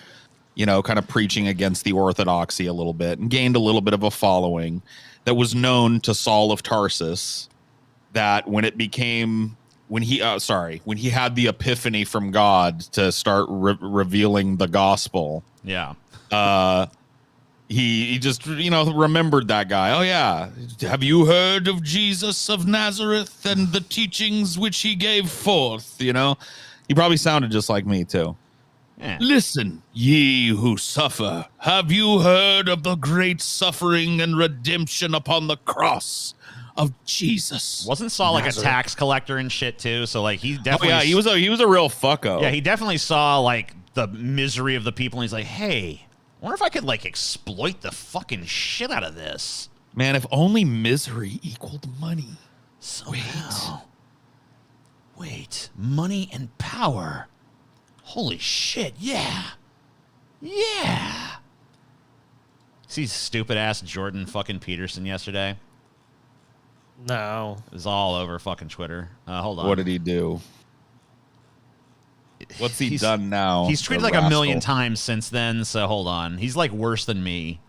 you know, kind of preaching against the orthodoxy a little bit and gained a little bit of a following that was known to Saul of Tarsus, that when it became when he had the epiphany from God to start revealing the gospel, Yeah. he just, you know, remembered that guy. Oh yeah, have you heard of Jesus of Nazareth and the teachings which he gave forth? You know, he probably sounded just like me too. Yeah. Listen, ye who suffer, have you heard of the great suffering and redemption upon the cross of Jesus? Wasn't Saul like a Nazareth? tax collector and shit too? So like he Oh definitely yeah, he was a real fucko. Yeah, he definitely saw like the misery of the people and he's like, "Hey, I wonder if I could like exploit the fucking shit out of this." Man, if only misery equaled money. Somehow. Wait, money and power. Holy shit, yeah. Yeah. See stupid ass Jordan fucking Peterson yesterday? No. It was all over fucking Twitter. Hold on. What did he do? What's he He's- done now? He's tweeted the like a million rascal? times since then, so hold on. He's like worse than me.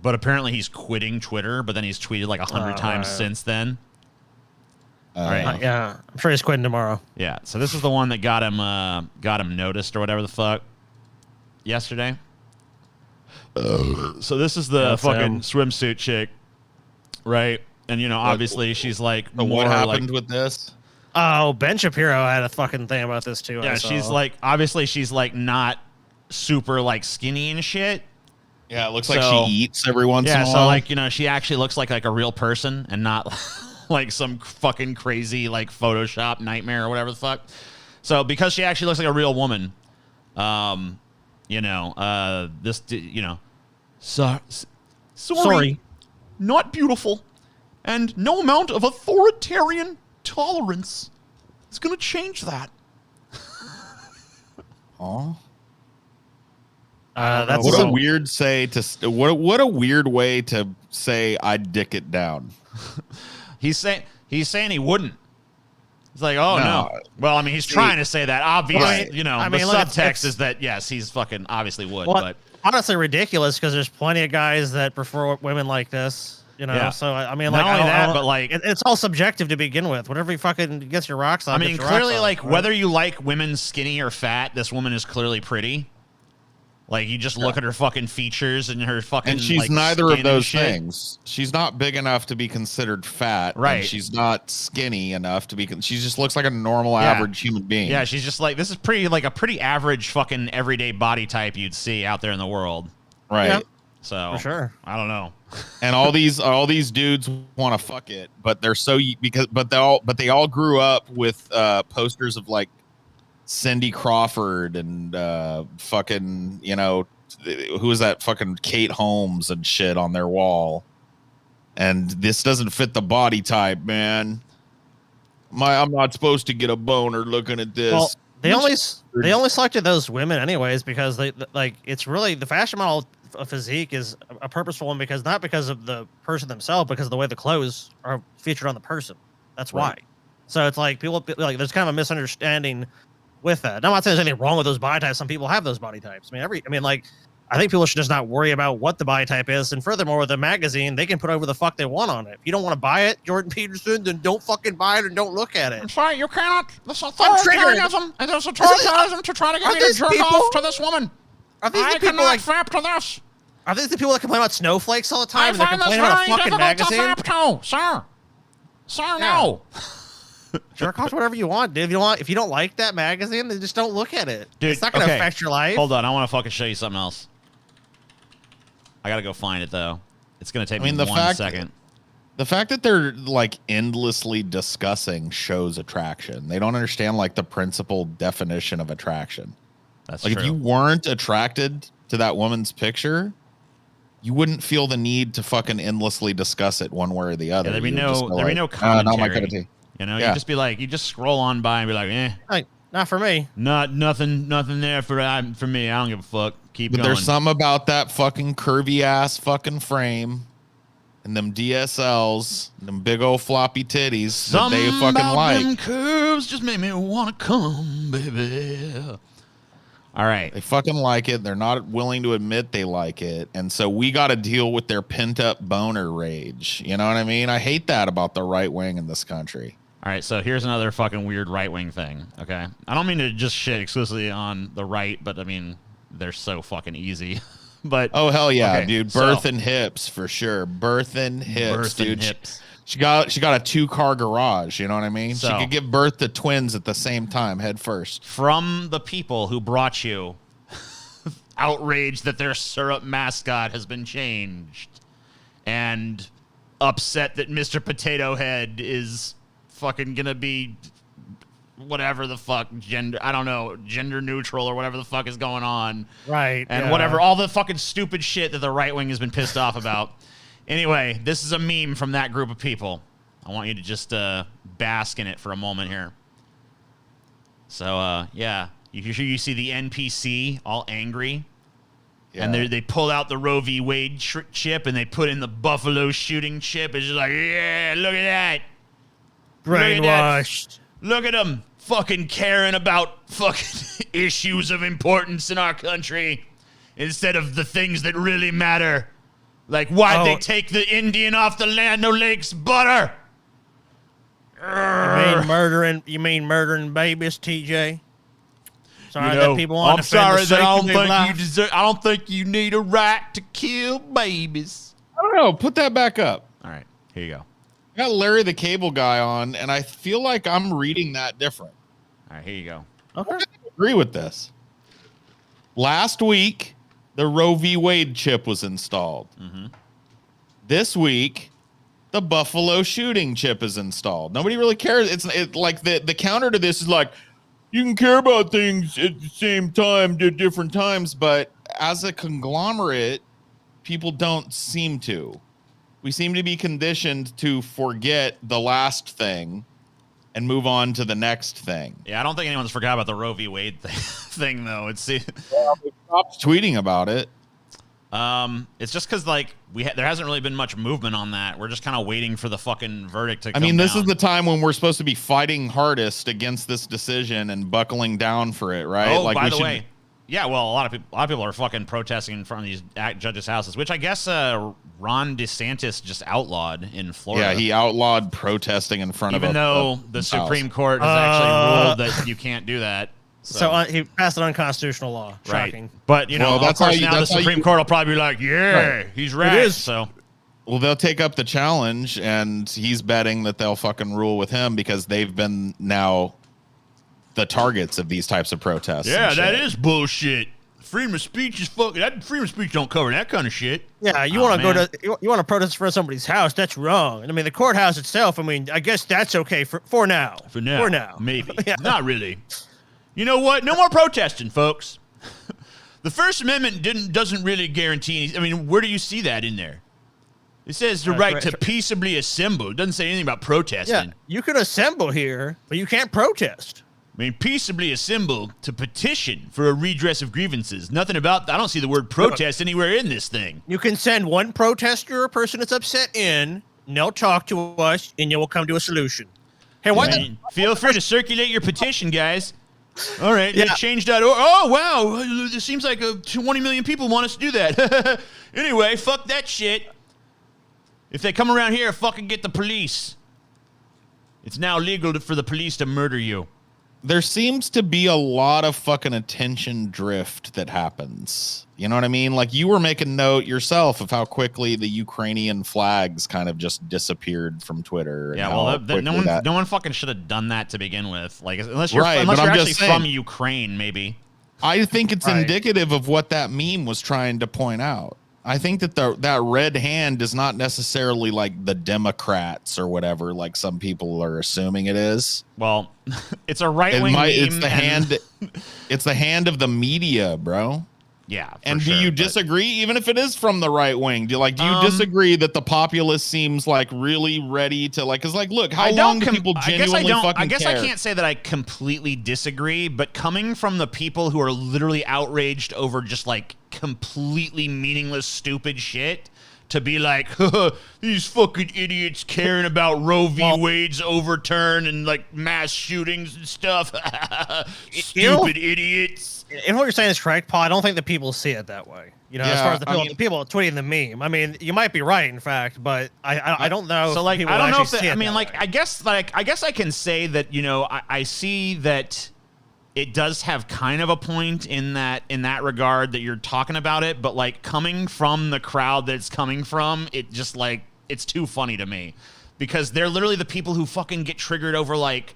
But apparently he's quitting Twitter, but then he's tweeted like 100 times right. since then. Uh, Right. Yeah, I'm sure he's quitting tomorrow. Yeah, so this is the one that got him noticed or whatever the fuck yesterday. So this is the That's fucking him. swimsuit chick, right? And you know, obviously she's like So more what happened like, with this? Oh, Ben Shapiro had a fucking thing about this too. I yeah, saw. she's like obviously she's like not super like skinny and shit. Yeah, it looks like So- she eats every once in Yeah, a so while. like, you know, she actually looks like a real person and not like some fucking crazy like Photoshop nightmare or whatever the fuck. So because she actually looks like a real woman, you know, sorry. not beautiful, and no amount of authoritarian tolerance is going to change that. Aw. That's What so- a weird say to what a weird way to say I'd dick it down. He's saying he wouldn't. It's like, oh no. No. Well, I mean, he's trying to say that. Obviously, Right. you know, I mean, the look, subtext it's- is that yes, he's fucking obviously would, Well, but honestly ridiculous because there's plenty of guys that prefer women like this. You know, Yeah. so I mean, Not like, I only don't- that, I don't- but, like- it's all subjective to begin with. Whatever you fucking gets your rocks on. I gets mean, your rocks clearly, on, like right? whether you like women skinny or fat, this woman is clearly pretty. Like you just look at her fucking features and her fucking. And she's like, neither skin of and those shit. things. She's not big enough to be considered fat. Right. And she's not skinny enough to be. She just looks like a normal, Yeah. average human being. Yeah, she's just like this is pretty like a pretty average fucking everyday body type you'd see out there in the world. Right. Yeah. So For sure. I don't know. And all these dudes want to fuck it, but they're so but they all grew up with posters of like Cindy Crawford and fucking, you know, who is that fucking Kate Holmes and shit on their wall. And this doesn't fit the body type, man. I'm not supposed to get a boner looking at this. Well, they only selected those women anyways because they like it's really the fashion model physique is a purposeful one because not because of the person themselves, because of the way the clothes are featured on the person. That's why. Right. So it's like people like there's kind of a misunderstanding with that. Now, I'm not saying there's anything wrong with those body types. Some people have those body types. I mean, like, I think people should just not worry about what the body type is. And furthermore, with a magazine, they can put whatever the fuck they want on it. If you don't want to buy it, Jordan Peterson, then don't fucking buy it and don't look at it. I'm sorry, you cannot. This authoritarianism. There's authoritarianism to try to get me to jerk off to this woman. Are these I the people cannot like? flap to this. Are these the people that complain about snowflakes all the time? I And they're find this complaining about a very fucking difficult to magazine. flap to, sir. Sir, no. Jerk off to whatever you want, dude. If you don't like that magazine, then just don't look at it. Dude, it's not gonna okay. affect your life. Hold on, I want to fucking show you something else. I gotta go find it though. It's gonna take me the 1 second. The fact that they're like endlessly discussing shows attraction. They don't understand like the principal definition of attraction. That's Like true. if you weren't attracted to that woman's picture, you wouldn't feel the need to fucking endlessly discuss it one way or the other. Yeah, there'd be You would just go no like, commentary. not my cup of tea. You know, Yeah. you just be like, you just scroll on by and be like, Like, not for me. nothing there for me. I don't give a fuck. Keep But going. there's something about that fucking curvy ass fucking frame and them DSLs, them big old floppy titties that they fucking about like. them curves just make me wanna come, baby. All right. They fucking like it. They're not willing to admit they like it. And so we got to deal with their pent up boner rage. You know what I mean? I hate that about the right wing in this country. All right, so here's another fucking weird right-wing thing, okay? I don't mean to just shit exclusively on the right, but I mean, they're so fucking easy. But Oh, hell yeah, okay, dude. so- Birth and hips for sure. Birth and hips, Birth and dude. hips. She got a 2-car garage. You know what I mean? So- she could give birth to twins at the same time, head first. From the people who brought you outraged that their syrup mascot has been changed and upset that Mr. Potato Head is fucking gonna be whatever the fuck gender, I don't know, gender neutral or whatever the fuck is going on. Right. And yeah. whatever, all the fucking stupid shit that the right wing has been pissed off about. Anyway, this is a meme from that group of people. I want you to just bask in it for a moment here. So, yeah, you see the NPC all angry. Yeah. And they pull out the Roe v. Wade chip and they put in the Buffalo shooting chip. It's just like, yeah, look at that. Brainwashed. Look at them fucking caring about fucking issues of importance in our country instead of the things that really matter. Like, why'd they take the Indian off the Land O'Lakes butter? You mean murdering babies, TJ? Sorry You know, that people want I'm to defend sorry the that I don't sanctity of think life. you deserve. I don't think you need a right to kill babies. I don't know. Put that back up. All right, here you go. I got Larry the Cable Guy on, and I feel like I'm reading that different. All right, here you go. Okay. I agree with this. Last week, the Roe v. Wade chip was installed. Mm-hmm. This week, the Buffalo shooting chip is installed. Nobody really cares. It's like the counter to this is like, you can care about things at the same time at different times, but as a conglomerate, people don't seem to. We seem to be conditioned to forget the last thing and move on to the next thing. Yeah, I don't think anyone's forgot about the Roe v. Wade thing though. It's Stop tweeting about it. it's just because like there hasn't really been much movement on that. We're just kind of waiting for the fucking verdict to come I mean, this down. is the time when we're supposed to be fighting hardest against this decision and buckling down for it, right? Oh, like by we the should- way, yeah. Well, a lot of people are fucking protesting in front of these judges' houses, which I guess Ron DeSantis just outlawed in Florida. yeah, he outlawed protesting in front even of though the house. Supreme Court has actually ruled that you can't do that. So he passed an unconstitutional law. Shocking. Right. But you know, Well, that's of course, how you- now the that's how Supreme you- Court will probably be like, yeah, he's right. is. So Well, they'll take up the challenge, and he's betting that they'll fucking rule with him because they've been now the targets of these types of protests. yeah, and that shit. is bullshit. Freedom of speech is fucking. That freedom of speech don't cover that kind of shit. Yeah, you Oh, want to go man. to you want to protest in front of somebody's house? That's wrong. And I mean, the courthouse itself. I mean, I guess that's okay for now. For now. For now. Maybe. Yeah. Not really. You know what? No more protesting, folks. The First Amendment doesn't really guarantee any. I mean, where do you see that in there? It says the right to peaceably assemble. It doesn't say anything about protesting. Yeah, you can assemble here, but you can't protest. I mean, peaceably assemble to petition for a redress of grievances. Nothing about. I don't see the word protest anywhere in this thing. You can send one protester or person that's upset in, and they'll talk to us, and you will come to a solution. Hey, why I mean, feel free to circulate your petition, guys. All right, Yeah. change.org. Oh, wow. It seems like 20 million people want us to do that. Anyway, fuck that shit. If they come around here, fucking get the police. It's now legal for the police to murder you. There seems to be a lot of fucking attention drift that happens. You know what I mean? Like, you were making note yourself of how quickly the Ukrainian flags kind of just disappeared from Twitter. And Yeah, how well, quickly no one fucking should have done that to begin with. Like, unless you're, Right, unless but you're I'm actually just saying- from Ukraine, maybe. I think it's Right. indicative of what that meme was trying to point out. I think that that red hand is not necessarily like the Democrats or whatever, like some people are assuming it is. Well, it's a right-wing meme. It's the and- hand. It's the hand of the media, bro. Yeah, for And sure, do you but- disagree, even if it is from the right wing? Do you Um, disagree that the populace seems like really ready to like? Because like, look, how I long don't do people genuinely fucking I guess care? I can't say that I completely disagree, but coming from the people who are literally outraged over just like completely meaningless, stupid shit, to be like, these fucking idiots caring about Roe v. Well- Wade's overturn and like mass shootings and stuff. You know- Stupid idiots. And what you're saying is correct, Paul. I don't think that people see it that way. You know, as Yeah, far as the I people, mean- the people tweeting the meme. I mean, you might be right, in fact, but I don't know. So if like people I don't know if actually see that, I it mean that like way. I guess I can say that, you know, I see that it does have kind of a point in that regard that you're talking about it, but like coming from the crowd that it's coming from, it just like it's too funny to me because they're literally the people who fucking get triggered over like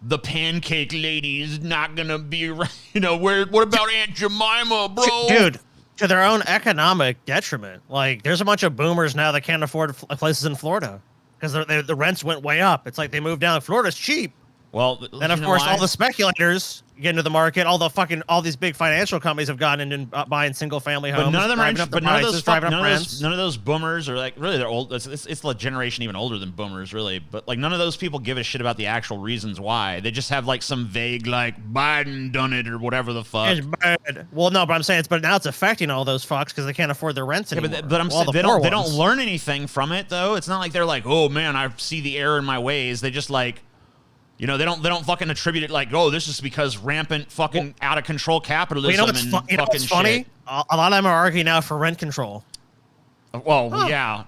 the pancake lady is not gonna be right. You know, what about Aunt Jemima, bro? Dude, to their own economic detriment. Like, there's a bunch of boomers now that can't afford places in Florida because the rents went way up. It's like they moved down. Florida's cheap. Well, And of you know course, why? all the speculators get into the market. All these big financial companies have gotten into buying single family homes. But none of them are. driving up the But none of prices, those. driving up None rents. of those boomers are like really they're old. It's the generation even older than boomers, really. But like none of those people give a shit about the actual reasons why. They just have like some vague like Biden done it or whatever the fuck. It's bad. Well, no, but I'm saying but now it's affecting all those fucks because they can't afford their rents Yeah, anymore. but I'm Well, saying the poor they don't ones. learn anything from it though. It's not like they're like, oh man, I see the error in my ways. They just like. You know, they don't fucking attribute it like, oh, this is because rampant fucking out of control capitalism Well, you know what's, and you know fucking what's funny? shit. A lot of them are arguing now for rent control. Well, yeah.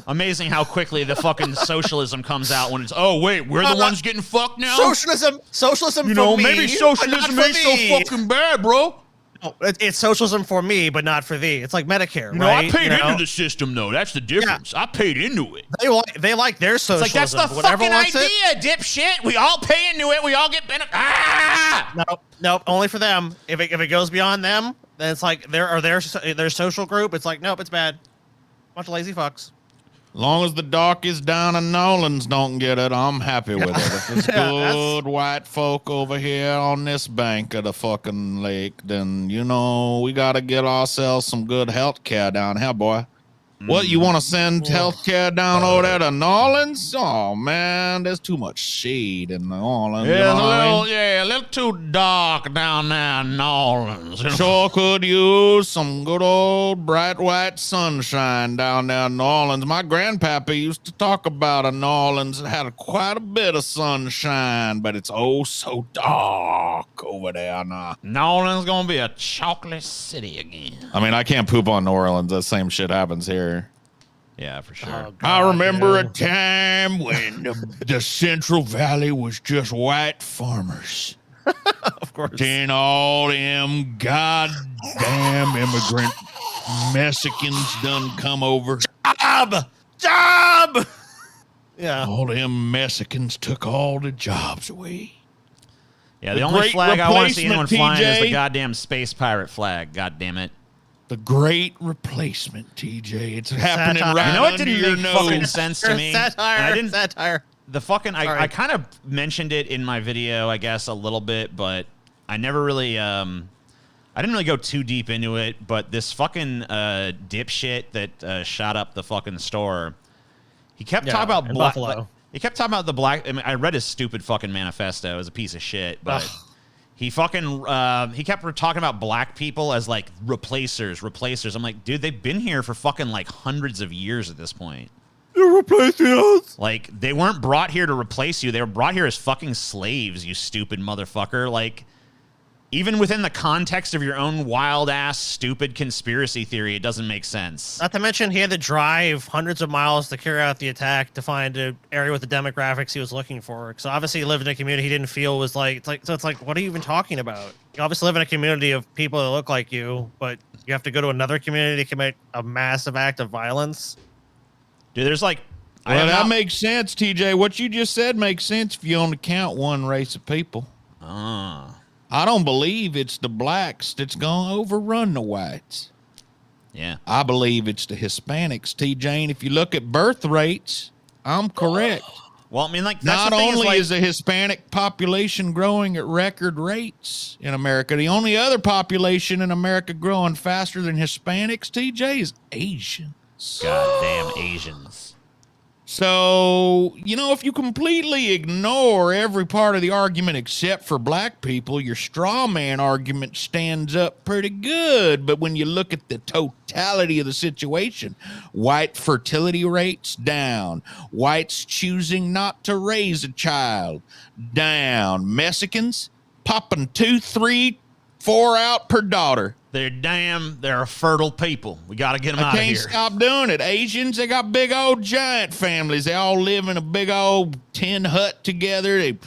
Amazing how quickly the fucking socialism comes out when it's, oh, wait, we're the ones getting fucked now? Socialism. You for know, me, maybe but socialism not for ain't so thee. fucking bad, bro. No, it's socialism for me, but not for thee. It's like Medicare, You know, right? I paid You know? into the system, though. That's the difference. I paid into it. They like their It's socialism. like, that's the but when everyone fucking wants it- idea, dipshit. We all pay into it. We all get benefit. Ah! Nope, only for them. If it goes beyond them, then it's like their social group. It's like, nope, it's bad. Bunch of lazy fucks. Long as the darkies down in Nolans don't get it, I'm happy with it. If it's Yeah, good white folk over here on this bank of the fucking lake, then, you know, we got to get ourselves some good health care down here, boy. What, you want to send health care down over there to Nolans? Oh, man, there's too much shade in New Orleans. you Yeah, know it's what I mean? a little too dark down there in New Orleans. you know? Sure could use some good old bright white sunshine down there in New Orleans. My grandpappy used to talk about a New Orleans that had quite a bit of sunshine, but it's oh so dark over there now. New Orleans gonna be a chocolate city again. I mean, I can't poop on New Orleans. That same shit happens here. Yeah, for sure. Oh, I God, remember a dude. time when the Central Valley was just white farmers. Of course. Then all them goddamn immigrant Mexicans done come over. Job. Yeah. All them Mexicans took all the jobs away. Yeah, The the only great flag I want to see anyone replacement, flying is the TJ. goddamn space pirate flag. God damn it. The great replacement, TJ. It's happening Satire. right You know what under didn't your make fucking nose. sense to me? Satire. And I didn't. Satire. The fucking Sorry. I kind of mentioned it in my video, I guess, a little bit, but I never really I didn't really go too deep into it. But this fucking dipshit that shot up the fucking store, he kept Yeah, talking about in black. Buffalo. He kept talking about the black. I mean, I read his stupid fucking manifesto. It was a piece of shit, but. Ugh. He fucking he kept talking about black people as like replacers. I'm like, dude, they've been here for fucking like hundreds of years at this point. You're replacing us. Like, they weren't brought here to replace you. They were brought here as fucking slaves, you stupid motherfucker. Like, even within the context of your own wild ass stupid conspiracy theory, it doesn't make sense. Not to mention, he had to drive hundreds of miles to carry out the attack to find an area with the demographics he was looking for. So obviously, he lived in a community he didn't feel was like. It's like, what are you even talking about? You obviously live in a community of people that look like you, but you have to go to another community to commit a massive act of violence. Dude, there's like. Well, that makes sense, TJ. What you just said makes sense if you only count one race of people. I don't believe it's the blacks that's going to overrun the whites. Yeah. I believe it's the Hispanics, TJ. And if you look at birth rates, I'm correct. Well, I mean, like, that's not the thing only is the Hispanic population growing at record rates in America, the only other population in America growing faster than Hispanics, TJ, is Asians. Goddamn Asians. So, if you completely ignore every part of the argument except for black people, your straw man argument stands up pretty good. But when you look at the totality of the situation, white fertility rates down, whites choosing not to raise a child down, Mexicans popping 2, 3, 4 out per daughter. They're a fertile people. We got to get them out of here. I can't stop doing it. Asians, they got big old giant families. They all live in a big old tin hut together. They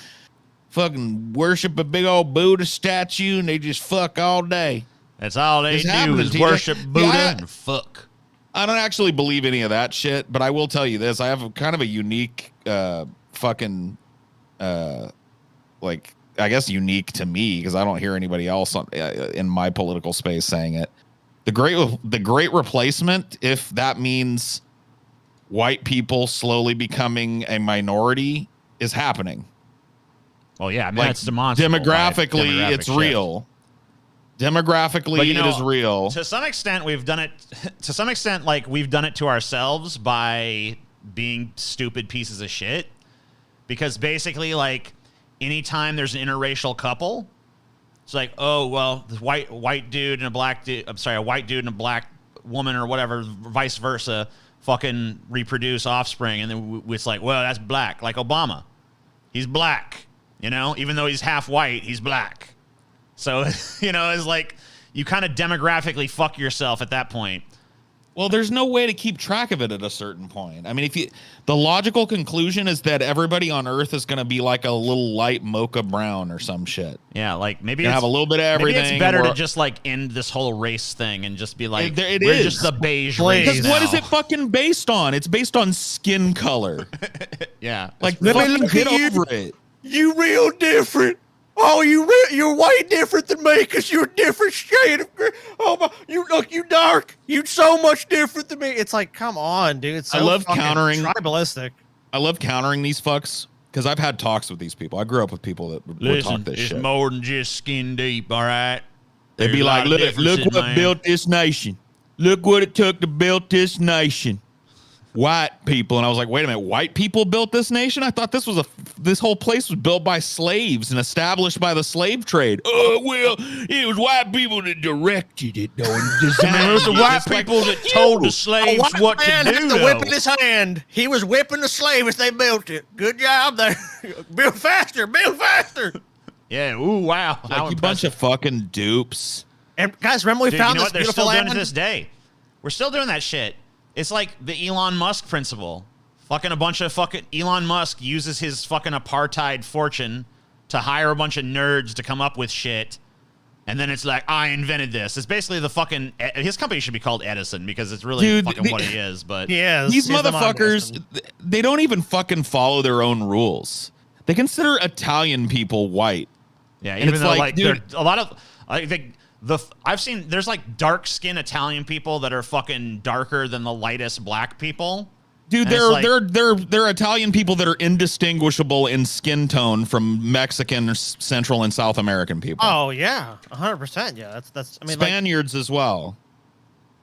fucking worship a big old Buddha statue and they just fuck all day. That's all they do is worship Buddha and fuck. I don't actually believe any of that shit, but I will tell you this. I have a kind of a unique I guess unique to me because I don't hear anybody else in my political space saying it. The great replacement, if that means white people slowly becoming a minority, is happening. Well, yeah, I mean, like, that's demonstrable. Demographically, it's real. Demographically, it is real. To some extent, we've done it. To some extent, like we've done it to ourselves by being stupid pieces of shit. Because basically, like, anytime there's an interracial couple, it's like, oh well, the white dude and a black dude. I'm sorry, a white dude and a black woman or whatever, vice versa, fucking reproduce offspring, and then it's like, well, that's black. Like Obama, he's black, even though he's half white, he's black. So it's like you kind of demographically fuck yourself at that point. Well, there's no way to keep track of it at a certain point. I mean, the logical conclusion is that everybody on Earth is going to be like a little light mocha brown or some shit. Yeah, like maybe have a little bit of everything. Maybe it's better to just like end this whole race thing and just be like, it we're is just the beige race. Because what is it fucking based on? It's based on skin color. Yeah, like fucking get over it. You real different. Oh, you're way different than me because you're a different shade of gray. Oh my, you dark. You so much different than me. It's like, come on, dude. It's so I love countering tribalistic. I love countering these fucks because I've had talks with these people. I grew up with people that would talk this shit. It's more than just skin deep, all right? They'd be like, look what built this nation. Look what it took to build this nation. White people. And I was like, wait a minute, white people built this nation? I thought this whole place was built by slaves and established by the slave trade. Oh, well, it was white people that directed it, though. And it was the white people that told the slaves what to do, had the whip in his hand. He was whipping the slave as they built it. Good job there. Build faster, build faster. Yeah, ooh, wow. Like, you bunch of fucking dupes. And guys, remember we found this beautiful land? They're still doing it to this day. We're still doing that shit. It's like the Elon Musk principle. Fucking a bunch of fucking Elon Musk uses his fucking apartheid fortune to hire a bunch of nerds to come up with shit. And then it's like, I invented this. It's basically the fucking, his company should be called Edison because it's really fucking what he is. But these motherfuckers, they don't even fucking follow their own rules. They consider Italian people white. Yeah, and even though like dude, a lot of, I think, I've seen there's like dark skinned Italian people that are fucking darker than the lightest black people. Dude, they're Italian people that are indistinguishable in skin tone from Mexican, Central, and South American people. Oh yeah, 100%. Yeah, that's. I mean, Spaniards as well.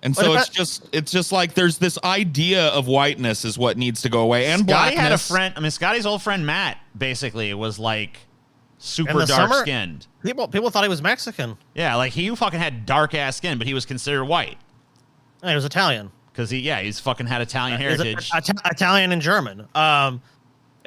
And so it's just like there's this idea of whiteness is what needs to go away. And Scotty blackness. had a friend. I mean, Scotty's old friend Matt basically was like super dark skinned. People thought he was Mexican. Yeah, like he fucking had dark ass skin, but he was considered white. Yeah, he was Italian. Because he's fucking had Italian heritage. Italian and German.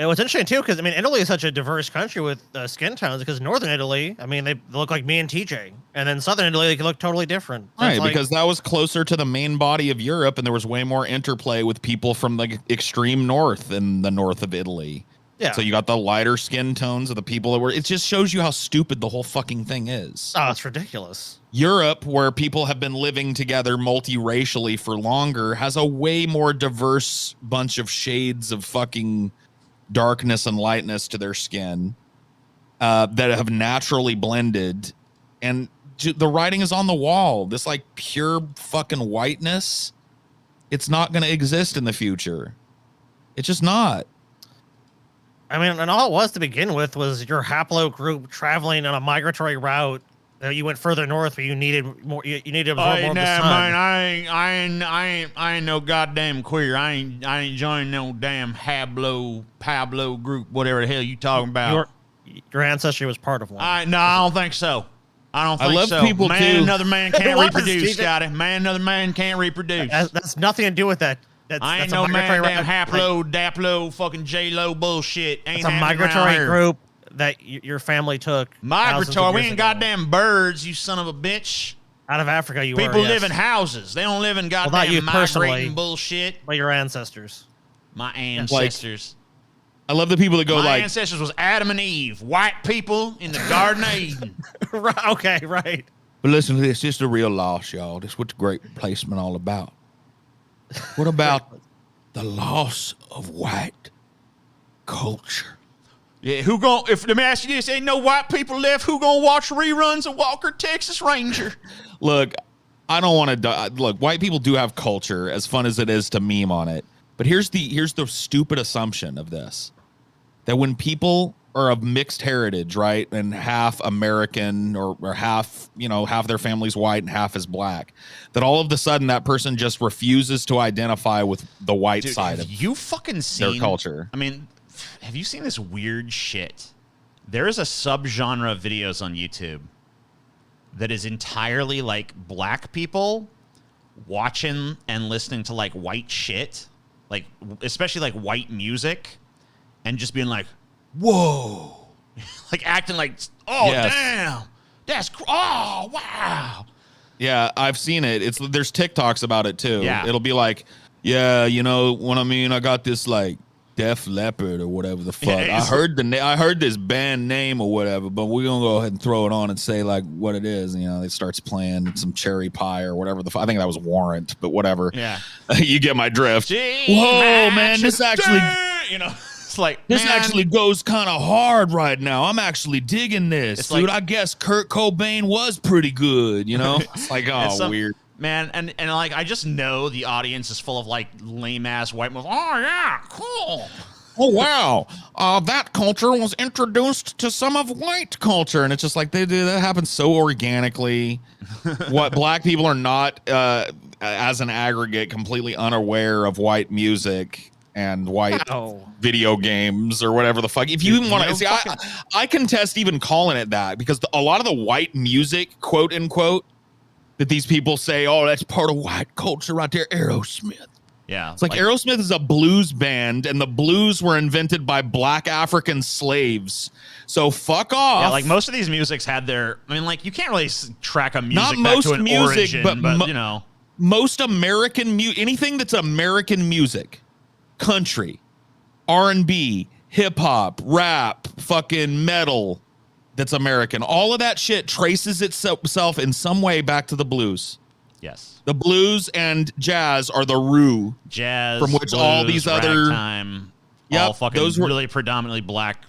It was interesting too, because I mean, Italy is such a diverse country with skin tones. Because northern Italy, I mean, they look like me and TJ, and then southern Italy, they can look totally different. So Right, it's like, because that was closer to the main body of Europe, and there was way more interplay with people from the extreme north in the north of Italy. yeah. So you got the lighter skin tones of the people that were. It just shows you how stupid the whole fucking thing is. Oh, it's ridiculous. Europe, where people have been living together multiracially for longer, has a way more diverse bunch of shades of fucking darkness and lightness to their skin that have naturally blended. And the writing is on the wall. This like pure fucking whiteness, it's not going to exist in the future. It's just not. I mean, and all it was to begin with was your haplogroup traveling on a migratory route. You went further north, but you needed more. You needed to absorb more of the sun. Man, I ain't no goddamn queer. I ain't joining no damn Pablo group, whatever the hell you talking about. Your ancestry was part of one. No, I don't think so. I don't think love so. people Man, too. another man can't What was reproduce, TJ? Scotty. Man, another man can't reproduce. That's nothing to do with that. I ain't that's a no man migratory damn route. daplo, fucking J-Lo bullshit. Ain't It's a happening around migratory here. group that your family took. thousands of Migratory. We years ain't ago. goddamn birds, you son of a bitch. Out of Africa. You People were, live yes. in houses. They don't live in goddamn not you personally. migrating bullshit. By your ancestors. My ancestors. I love the people that go My like, ancestors was Adam and Eve, white people in the Garden of Eden. Right, okay, right. but listen to this. This is the real loss, y'all. This is what the great replacement all about. What about the loss of white culture? Yeah, who gon' if let me ask you this, ain't no white people left, who gonna watch reruns of Walker, Texas Ranger? Look, I don't want to look, white people do have culture, as fun as it is to meme on it. But here's the stupid assumption of this. That when people are of mixed heritage, right, and half American or half, half their family's white and half is black, that all of a sudden that person just refuses to identify with the white Dude, side have of you fucking seen their culture. I mean, have you seen this weird shit? There is a subgenre of videos on YouTube that is entirely like black people watching and listening to like white shit, like especially like white music, and just being like, whoa, like acting like, oh, Yes. damn, oh, wow. Yeah, I've seen it. There's TikToks about it too. Yeah. It'll be like, yeah, what I mean, I got this like Def Leppard or whatever the fuck. Yeah, I heard this band name or whatever, but we're gonna go ahead and throw it on and say like what it is. It starts playing some Cherry Pie or whatever the fuck. I think that was Warrant, but whatever. Yeah. You get my drift. Gee, Whoa, man, this actually it's like, this man, actually goes kind of hard right now. I'm actually digging this, It's dude. like- I guess Kurt Cobain was pretty good. It's like, oh, It's some- weird. Man, and like I just know the audience is full of like lame ass white move. Oh yeah, cool. Oh wow, that culture was introduced to some of white culture, and it's just like that happens so organically. What black people are not, as an aggregate, completely unaware of white music and white Oh. video games or whatever the fuck. If you even want to see, I contest even calling it that, because a lot of the white music, quote unquote, that these people say, oh, that's part of white culture right there, Aerosmith. Yeah, It's like Aerosmith is a blues band, and the blues were invented by black African slaves. So fuck off. Yeah, like most of these musics had their. I mean, like you can't really track a music Not back most to an music, origin, but most American anything that's American music, country, R&B, hip hop, rap, fucking metal, that's American. All of that shit traces itself in some way back to the blues. yes, The blues and jazz are the roux jazz from which all blues, these other- ragtime, Yep, all fucking those were- really predominantly black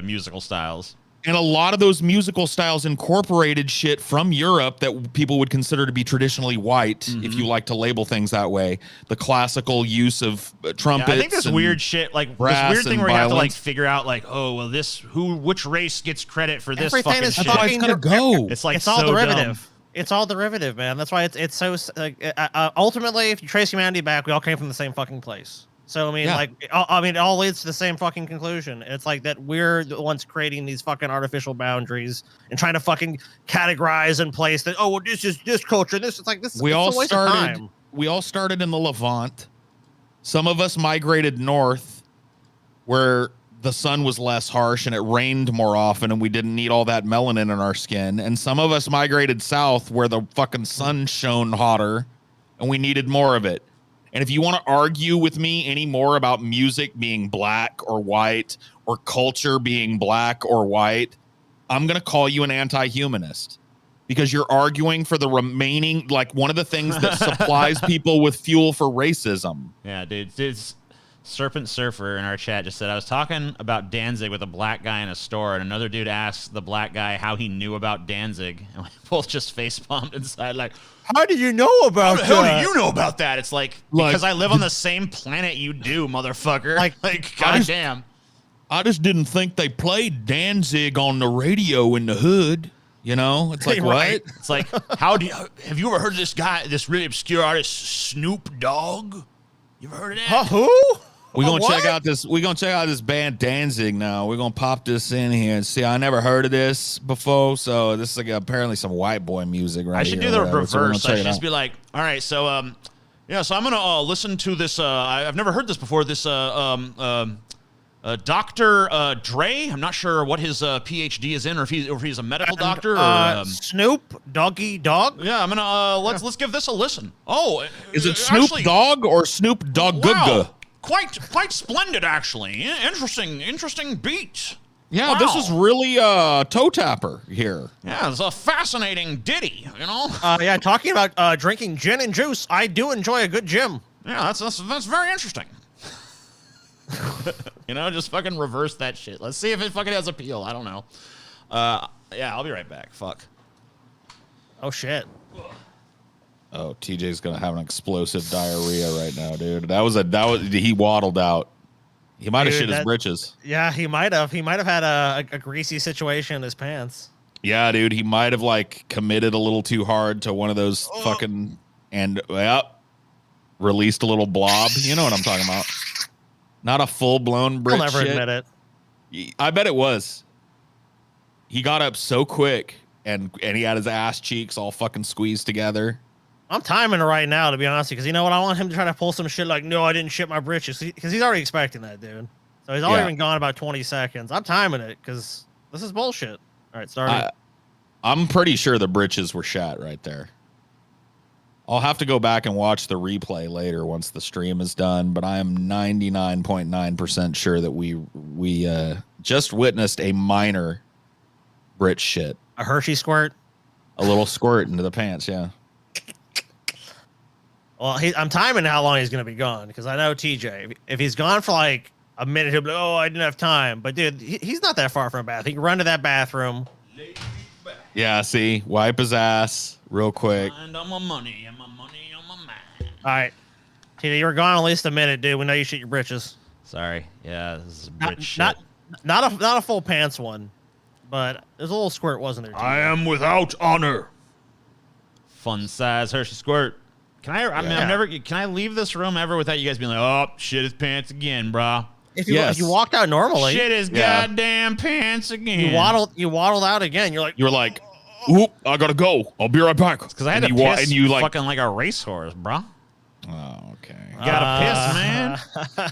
musical styles. And a lot of those musical styles incorporated shit from Europe that people would consider to be traditionally white, if you like to label things that way. The classical use of trumpets. Yeah, I think this and weird shit, like this brass weird thing and where you have to like violins. figure out, like, oh well, which race gets credit for this Everything fucking is shit. That's why it's fucking- gonna go. It's like It's all so derivative. dumb. It's all derivative, man. That's why it's so ultimately, if you trace humanity back, we all came from the same fucking place. So I mean, Yeah. it all leads to the same fucking conclusion. It's like that we're the ones creating these fucking artificial boundaries and trying to fucking categorize and place that. Oh, well, this is this culture. This is like this. We it's all a waste of started. time. We all started in the Levant. Some of us migrated north, where the sun was less harsh and it rained more often and we didn't need all that melanin in our skin. And some of us migrated south where the fucking sun shone hotter and we needed more of it. And if you want to argue with me anymore about music being black or white or culture being black or white, I'm going to call you an anti-humanist because you're arguing for the remaining, like one of the things that supplies people with fuel for racism. Yeah, dude. Serpent Surfer in our chat just said, I was talking about Danzig with a black guy in a store, and another dude asked the black guy how he knew about Danzig, and we both just face-palmed inside like, how do you know about that? How do you know about that? It's like because I live on the same planet you do, motherfucker. Like goddamn. I just didn't think they played Danzig on the radio in the hood. You know, it's like, right. what? It's like, have you ever heard of this guy, this really obscure artist, Snoop Dogg? You ever heard of that? Who? We're gonna check out this band Danzig now. We're gonna pop this in here and see. I never heard of this before, so this is like apparently some white boy music, right? I should do the reverse. I should just be like, all right, so yeah, so I'm gonna listen to this. I've never heard this before. This Dr. Dre. I'm not sure what his PhD is in, or if he's a medical doctor. Or, Snoop Doggy Dog. Yeah, I'm gonna let's give this a listen. Oh, is it Snoop Dogg or Snoop Dogg? Wow. Quite splendid, actually. Interesting beat. Yeah, wow. This is really toe tapper here. Yeah, it's a fascinating ditty, you know. Yeah, talking about drinking gin and juice, I do enjoy a good gym. Yeah, that's very interesting. You know, just fucking reverse that shit. Let's see if it fucking has appeal. I don't know. Yeah, I'll be right back. Fuck. Oh shit. Oh, TJ's gonna have an explosive diarrhea right now, dude. That was he waddled out. He might have shit his britches. Yeah, he might have. He might have had a greasy situation in his pants. Yeah, dude. He might have like committed a little too hard to one of those fucking released a little blob. You know what I'm talking about? Not a full blown Brit. I'll never shit. admit it. I bet it was. He got up so quick and he had his ass cheeks all fucking squeezed together. I'm timing it right now, to be honest, because you know what? I want him to try to pull some shit like, no, I didn't shit my britches, because he's already expecting that, dude. So he's already been gone about 20 seconds. I'm timing it, because this is bullshit. All right, starting. I'm pretty sure the britches were shat right there. I'll have to go back and watch the replay later once the stream is done, but I am 99.9% sure that we just witnessed a minor Brit shit. A Hershey squirt? A little squirt into the pants, yeah. Well, I'm timing how long he's going to be gone, because I know TJ, if he's gone for like a minute, he'll be like, oh, I didn't have time. But, dude, he's not that far from a bath. He can run to that bathroom. Yeah, see? Wipe his ass real quick. And on my money, and my money on my mind. All right. TJ, you were gone at least a minute, dude. We know you shit your britches. Sorry. Yeah, this is Brit shit. Not a full pants one, but there's a little squirt, wasn't there, TJ? I am without honor. Fun size Hershey squirt. Can I leave this room ever without you guys being like, oh, shit his pants again, brah? If you walked out normally, shit his goddamn pants again. You waddled out again. You're like, oop, I gotta go. I'll be right back. Because I had to piss and you fucking like a racehorse, brah. Oh, okay. You gotta piss,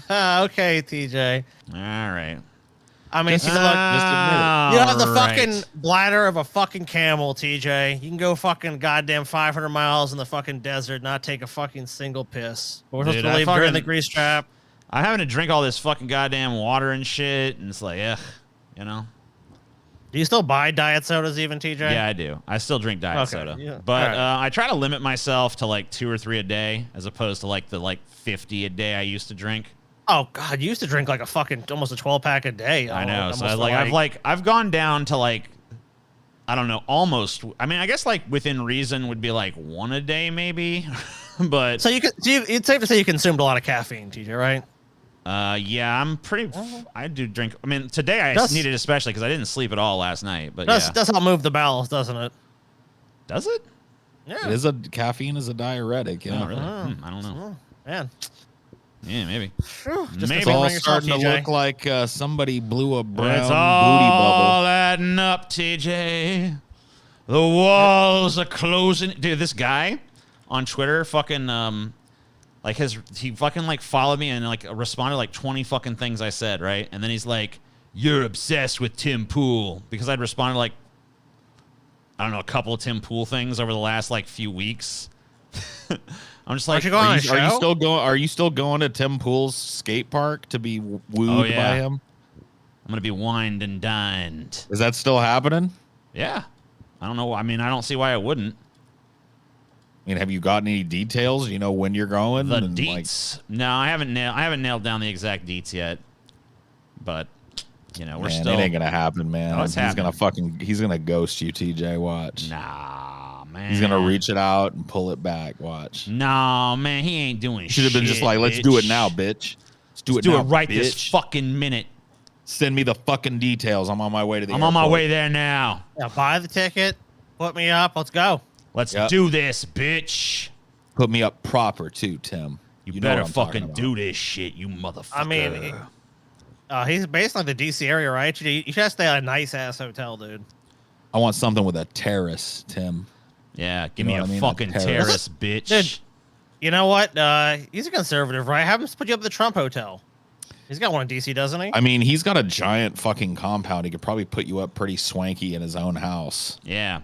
man. Okay, TJ. All right. I mean, just admit it. You don't have the fucking bladder of a fucking camel, TJ. You can go fucking goddamn 500 miles in the fucking desert, not take a fucking single piss. We're supposed to leave during the grease trap. I'm having to drink all this fucking goddamn water and shit, and it's like, ugh, you know. Do you still buy diet sodas even, TJ? Yeah, I do. I still drink diet soda. Yeah. But I try to limit myself to like 2 or 3 a day as opposed to like the 50 a day I used to drink. Oh God, you used to drink like a fucking almost a 12-pack a day. I know. So I've gone down to like, I don't know, almost. I mean, I guess like within reason would be like 1 a day maybe, but. So it's safe to say you consumed a lot of caffeine, TJ, right? Yeah, I'm pretty. I do drink. I mean, today I needed especially because I didn't sleep at all last night. But that's how move the bowels, doesn't it? Does it? Yeah. Caffeine is a diuretic. Yeah. Oh, really? I don't know. Man. Yeah, maybe. Maybe it's all starting to look like somebody blew a brown it's booty all bubble. adding up, TJ. The walls are closing. Dude, this guy on Twitter fucking Like he fucking like followed me and like responded like 20 fucking things I said, right? And then he's like, "You're obsessed with Tim Pool," because I'd responded like, I don't know, a couple of Tim Pool things over the last like few weeks. I'm just like, Aren't you going on a Are you show? still going? Are you still going to Tim Pool's skate park to be wooed Oh, yeah. by him? I'm gonna be wined and dined. Is that still happening? Yeah, I don't know. I mean, I don't see why it wouldn't. I mean, have you gotten any details? Do you know when you're going? The And, like, deets? No, I haven't nailed down the exact deets yet. But you know, we're man, still. it ain't gonna happen, man. No, it's He's gonna ghost you, TJ. Watch. Nah, man. He's gonna reach it out and pull it back. Watch. No, man, he ain't doing shit. Should have been just like, let's do it now, bitch. Let's do Let's it do now, it right bitch. this fucking minute. Send me the fucking details. I'm on my way to the I'm on my airport. way there now. Yeah, buy the ticket, put me up, let's go. Let's Yep. do this, bitch. Put me up proper too, Tim. You, know better what I'm talking fucking about. do this shit, you motherfucker. I mean, he's based on the DC area, right? You should stay at a nice ass hotel, dude. I want something with a terrace, Tim. yeah, give You me know a what I mean? fucking A terrace. terrace, bitch. Dude. You know what? He's a conservative, right? Have him put you up at the Trump Hotel. He's got one in DC, doesn't he? I mean, he's got a giant fucking compound. He could probably put you up pretty swanky in his own house Yeah,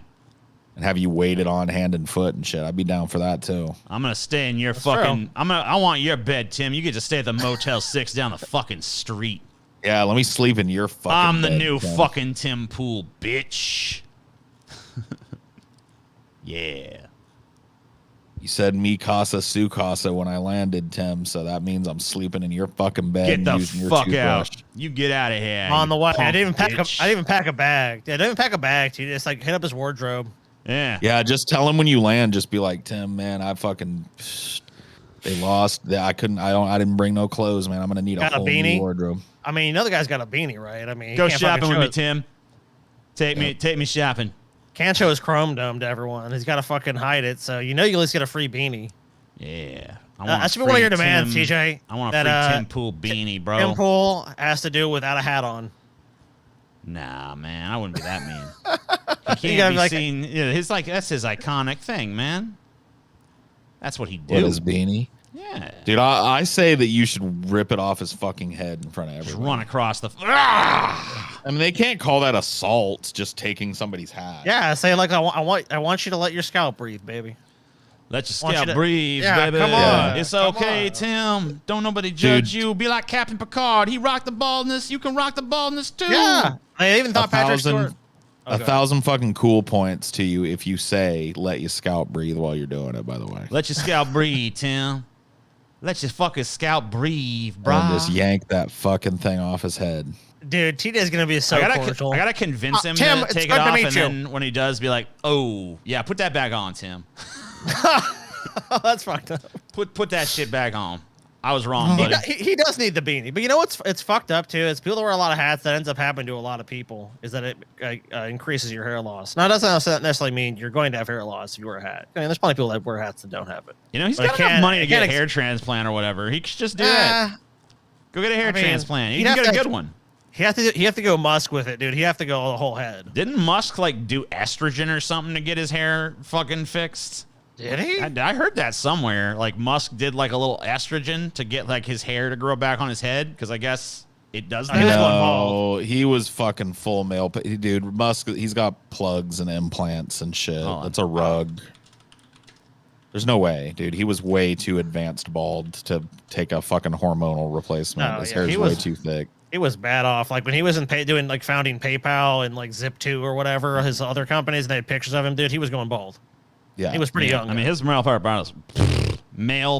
and have you waited on hand and foot and shit. I'd be down for that too. I'm gonna stay in your That's fucking. I want your bed, Tim. You get to stay at the Motel 6 down the fucking street. Yeah, let me sleep in your fucking I'm the bed, new Tim. fucking Tim Pool, bitch. Yeah. You said me casa su casa when I landed, Tim, so that means I'm sleeping in your fucking bed Get and the using your fuck toothbrush. out. You get out of here. On you the way. I punk didn't even pack. bitch. I didn't even pack a bag. Yeah, I didn't even pack a bag. Dude. Just like hit up his wardrobe. Yeah. Yeah, just tell him when you land. Just be like, Tim, man, I fucking they lost. I didn't bring no clothes, man. I'm gonna need Got a a whole beanie? new wardrobe. I mean, you know the guy's got a beanie, right? I mean, he Go can't shopping fucking with me, show Tim. Take me shopping. Can't show his chrome dome to everyone. He's got to fucking hide it. So you know you at least get a free beanie. Yeah. That should be one of your free demands, Tim- TJ. I want a that, free Tim Pool beanie, bro. Tim Pool has to do without a hat on. Nah, man, I wouldn't be that mean. He You can't gotta be be like- seen. Yeah, that's his iconic thing, man. That's what he What do. is beanie? Yeah. Dude, I say that you should rip it off his fucking head in front of Just everyone. run across the. Ah! I mean, they can't call that assault, just taking somebody's hat. Yeah, say like I want you to let your scalp breathe, baby. Let your Want you scalp to- breathe, Yeah, baby. come on. It's Come okay, on. Tim. Don't nobody judge Dude. you. Be like Captain Picard. He rocked the baldness. You can rock the baldness too. Yeah, I even thought Patrick Stewart. A Okay. 1,000 fucking cool points to you if you say let your scalp breathe while you're doing it, by the way. Let your scalp breathe, Tim. Let your fucking scalp breathe, And brah. just yank that fucking thing off his head. Dude, TJ's gonna be so I cordial. gotta convince him Tim, to it's take it good to off, meet and you. then when he does, be like, "Oh, yeah, put that back on, Tim. That's fucked up. Put that shit back on. I was wrong, buddy." He does need the beanie, but you know what's it's fucked up too? Is people that wear a lot of hats that ends up happening to a lot of people. Is that it increases your hair loss? Now, it doesn't necessarily mean you're going to have hair loss if you wear a hat. I mean, there's plenty of people that wear hats that don't have it. You know, he's But got I enough can't- money to I get a can't hair transplant or whatever. He could just do Ah, that. Go get a hair I mean, transplant. You he'd can have get a to- good one. he have to go Musk with it, dude. He have to go the whole head. Didn't Musk like do estrogen or something to get his hair fucking fixed? Did he? I heard that somewhere. Like Musk did like a little estrogen to get like his hair to grow back on his head because I guess it does He was that. going No, bald. he was fucking full male. Dude, Musk, he's got plugs and implants and shit. Oh. That's a rug. There's no way, dude. He was way too advanced bald to take a fucking hormonal replacement. No, His yeah, hair's he way was- too thick. He was bad off. Like when he was doing like founding PayPal and like Zip2 or whatever, his other companies, and they had pictures of him, dude. He was going bald. Yeah. He was pretty young. I mean, his male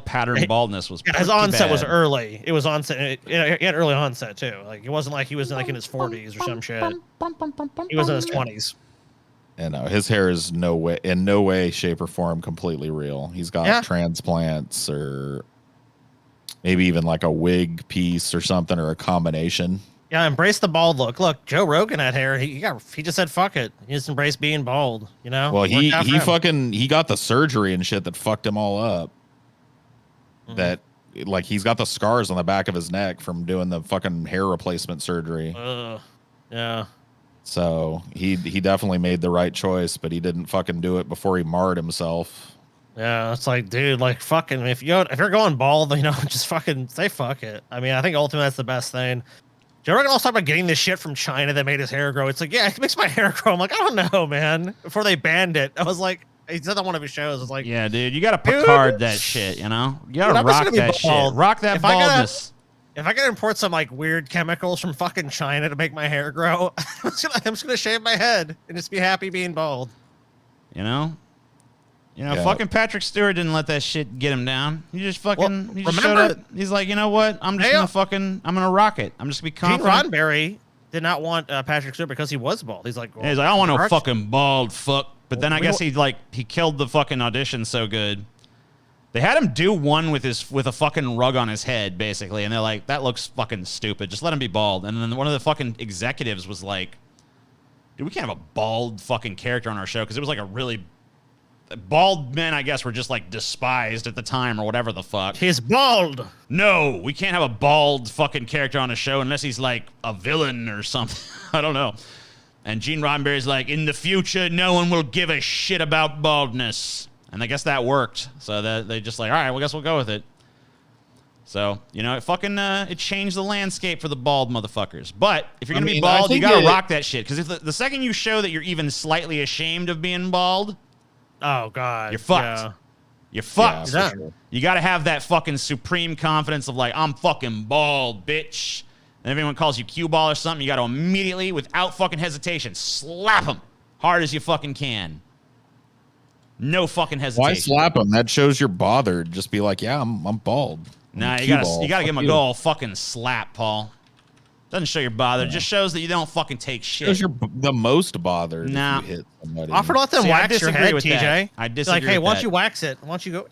pattern baldness was Yeah, his pretty onset was bad. early. It was onset. He had early onset too. Like it wasn't like he was like in his 40s or some shit. He was in his 20s. And his hair is in no way, shape, or form completely real. He's got Yeah. transplants or maybe even like a wig piece or something or a combination. Yeah, embrace the bald look. Look, Joe Rogan had hair. He just said fuck it. He just embraced being bald. You know. Well, he Worked out for him. he got the surgery and shit that fucked him all up. Mhm. That like he's got the scars on the back of his neck from doing the fucking hair replacement surgery. Ugh. Yeah. So he definitely made the right choice, but he didn't fucking do it before he marred himself. Yeah, it's like, dude, like fucking if you're going bald, just fucking say fuck it. I mean, I think ultimately that's the best thing. Joe Rogan also talk about getting this shit from China that made his hair grow. It's like, yeah, it makes my hair grow. I'm like, I don't know, man. Before they banned it, I was like, he said on one of his shows, it's like, Yeah, dude, you gotta Picard that shit, you know? You gotta Dude, I'm just rock gonna be that shit. bald. Rock that If I gotta- baldness. if I could import some like weird chemicals from fucking China to make my hair grow, I'm just gonna shave my head and just be happy being bald. You know? Yeah. Fucking Patrick Stewart didn't let that shit get him down. He just fucking he just showed remember- up. He's like, you know what? I'm just I'm gonna rock it. I'm just gonna be Gene confident. Roddenberry did not want Patrick Stewart because he was bald. He's like, well, Yeah, he's like, I don't want no Mark- fucking bald fuck. But then I We guess wa- he killed the fucking audition so good. They had him do one with a fucking rug on his head, basically, and they're like, that looks fucking stupid. Just let him be bald. And then one of the fucking executives was like, dude, we can't have a bald fucking character on our show because it was like a really bald men, I guess, were just like despised at the time or whatever the fuck. He's bald. No, we can't have a bald fucking character on a show unless he's like a villain or something. I don't know. And Gene Roddenberry's like, in the future, no one will give a shit about baldness. And I guess that worked. So they just like, all right, well, I guess we'll go with it. So, it fucking, it changed the landscape for the bald motherfuckers. But if you're going to be bald, you got to rock that shit. Because if the second you show that you're even slightly ashamed of being bald, Oh God, you're fucked. Yeah. You're fucked. Yeah, for sure. You got to have that fucking supreme confidence of like, I'm fucking bald, bitch. And if anyone calls you cue ball or something, you got to immediately, without fucking hesitation, slap them hard as you fucking can. No fucking hesitation. Why slap him? That shows you're bothered. Just be like, yeah, I'm bald. Nah, I'm you cue gotta ball. give Fuck him a you. good old fucking slap, Paul. Doesn't show you're bothered. It just shows that you don't fucking take shit. Shows you're the most bothered. Nah. If you hit somebody. Offer to let them See, I wax your disagree head, with TJ. that. I Be disagree like, hey, with why that. don't you wax it? Why don't you go?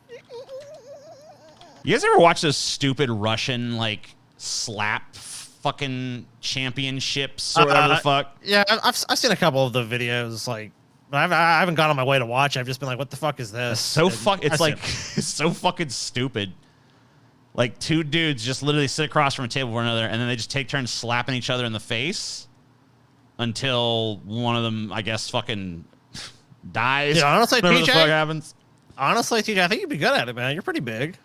You guys ever watch those stupid Russian like slap fucking championships or whatever the fuck? Yeah, I've seen a couple of the videos, like, but I haven't gone on my way to watch. I've just been like, what the fuck is this? So And it's I've like seen- it's so fucking stupid. Like two dudes just literally sit across from a table from one another, and then they just take turns slapping each other in the face until one of them, I guess, fucking dies. Dude, honestly, Whatever the TJ? fuck happens. honestly, TJ, I think you'd be good at it, man. You're pretty big.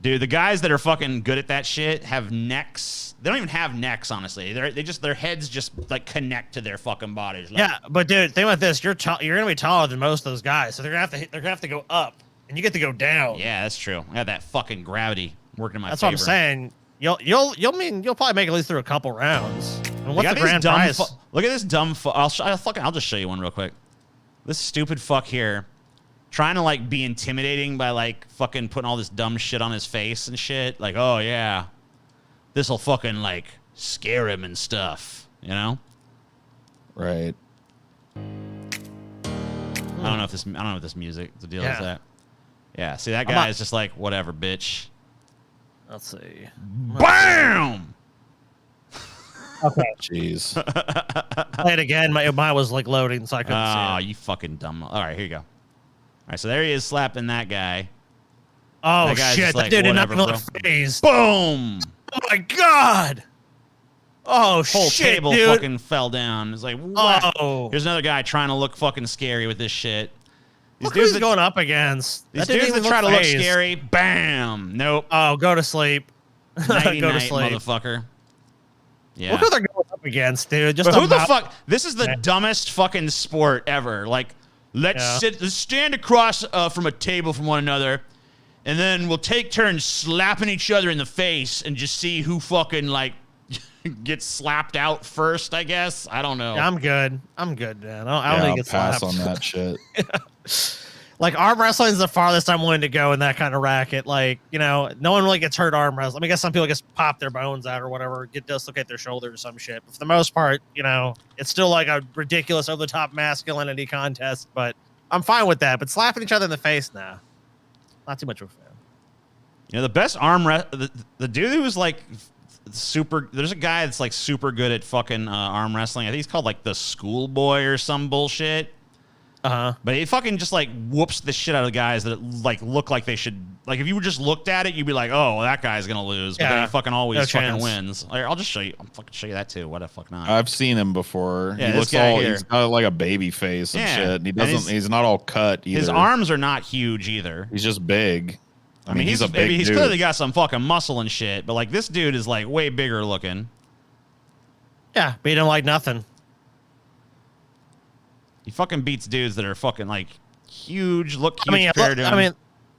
Dude, the guys that are fucking good at that shit have necks. They don't even have necks, honestly. Their heads just like connect to their fucking bodies. Like, Yeah, but dude, think about this: you're gonna be taller than most of those guys, so they're gonna have to go up, and you get to go down. yeah, that's true. I got that fucking gravity working in my That's favor. what I'm saying. You'll probably make at least through a couple rounds. And You what's got the these grand dumb prize? look at this dumb I'll just show you one real quick. This stupid fuck here trying to like be intimidating by like fucking putting all this dumb shit on his face and shit. Like, oh yeah, this'll fucking like scare him and stuff, you know? Right. I don't know if this music, the deal is Yeah. that. Yeah, see that I'm guy not- is just like, whatever, bitch. Let's see. BAM! Okay, Jeez. play it again. Mine was like loading, so I couldn't Oh, see it. you fucking dumb. All right, here you go. All right, so there he is slapping that guy. Oh that guy's shit! just That like, dude did not whatever, even look phased. Boom! Oh my god! Oh Whole shit, table dude! fucking fell down. It's like, what? Oh, Here's another guy trying to look fucking scary with this shit. These look who dudes he's that, going up against. these That didn't dudes that even try to look phased. scary, bam! Nope. Oh, go to sleep. Nighty go to night, sleep. motherfucker. Yeah. Look who they're going up against, dude. Just But who the about- fuck? This is the Yeah. dumbest fucking sport ever. Like, let's stand across from a table from one another, and then we'll take turns slapping each other in the face and just see who fucking like gets slapped out first. I guess I don't know. Yeah, I'm good, man. I don't Yeah, think it's pass slapped. on that shit. Like arm wrestling is the farthest I'm willing to go in that kind of racket. Like, no one really gets hurt arm wrestling. I mean, I guess some people just pop their bones out or whatever, get dislocate their shoulder or some shit. But for the most part, it's still like a ridiculous over the top masculinity contest. But I'm fine with that. But slapping each other in the face, nah, not too much of a fan. The best the dude who's like super. There's a guy that's like super good at fucking arm wrestling. I think he's called like the Schoolboy or some bullshit. Uh-huh. But he fucking just like whoops the shit out of the guys that like look like they should. Like if you just looked at it, you'd be like, oh, well, that guy's gonna lose. But then Yeah. he fucking always No fucking chance. wins. Like, I'll just show you. I'll fucking show you that too. What the fuck not? I've seen him before. Yeah, He this looks guy all. here. He's got like a baby face and Yeah. shit. And he And doesn't. He's not all cut either. His arms are not huge either. He's just big. I mean, he's a big he's dude. clearly got some fucking muscle and shit. But like this dude is like way bigger looking. Yeah, beat him like nothing. He fucking beats dudes that are fucking like huge, look huge I mean, compared to him.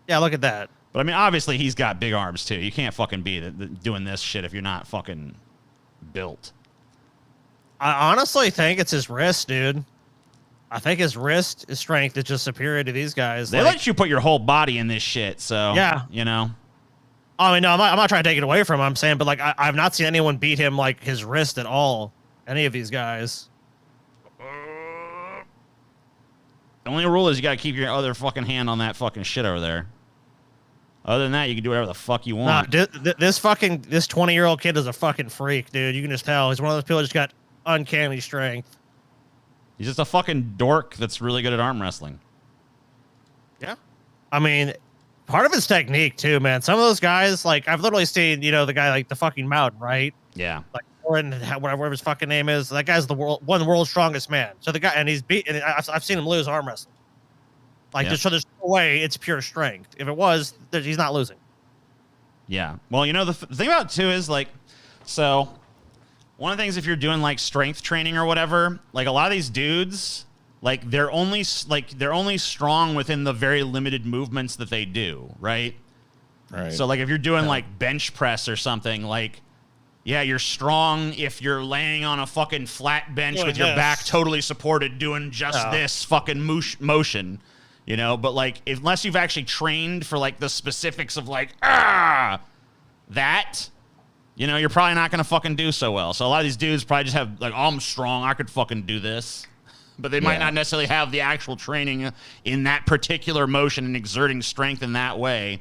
yeah, look at that. But I mean, obviously he's got big arms too. You can't fucking be doing this shit if you're not fucking built. I honestly think it's his wrist, dude. I think his wrist, his strength is just superior to these guys. They let you put your whole body in this shit, so Yeah. you know. I mean, no, I'm not trying to take it away from him. I'm saying, but like, I've not seen anyone beat him like his wrist at all. Any of these guys. The only rule is you gotta keep your other fucking hand on that fucking shit over there. Other than that, you can do whatever the fuck you Nah, want. this 20-year-old kid is a fucking freak, dude. You can just tell. He's one of those people that just got uncanny strength. He's just a fucking dork that's really good at arm wrestling. Yeah. I mean, part of his technique too, man. Some of those guys, like I've literally seen, the guy like the fucking Mountain, right? Yeah. Like Warren, whatever his fucking name is. That guy's one of the world's strongest man. So the guy, and he's beat, and I've seen him lose arm wrestling. Like, Yep. so there's no way it's pure strength. If it was, he's not losing. Yeah. Well, the thing about it too is like, so one of the things if you're doing like strength training or whatever, like a lot of these dudes, like they're only strong within the very limited movements that they do, right? Right. So like if you're doing like bench press or something, like yeah, you're strong if you're laying on a fucking flat bench Doing with your this. back totally supported doing just Yeah. this fucking motion, but like unless you've actually trained for like the specifics of like that, you're probably not going to fucking do so well. So a lot of these dudes probably just have like, oh, I'm strong, I could fucking do this. But they might Yeah. not necessarily have the actual training in that particular motion and exerting strength in that way,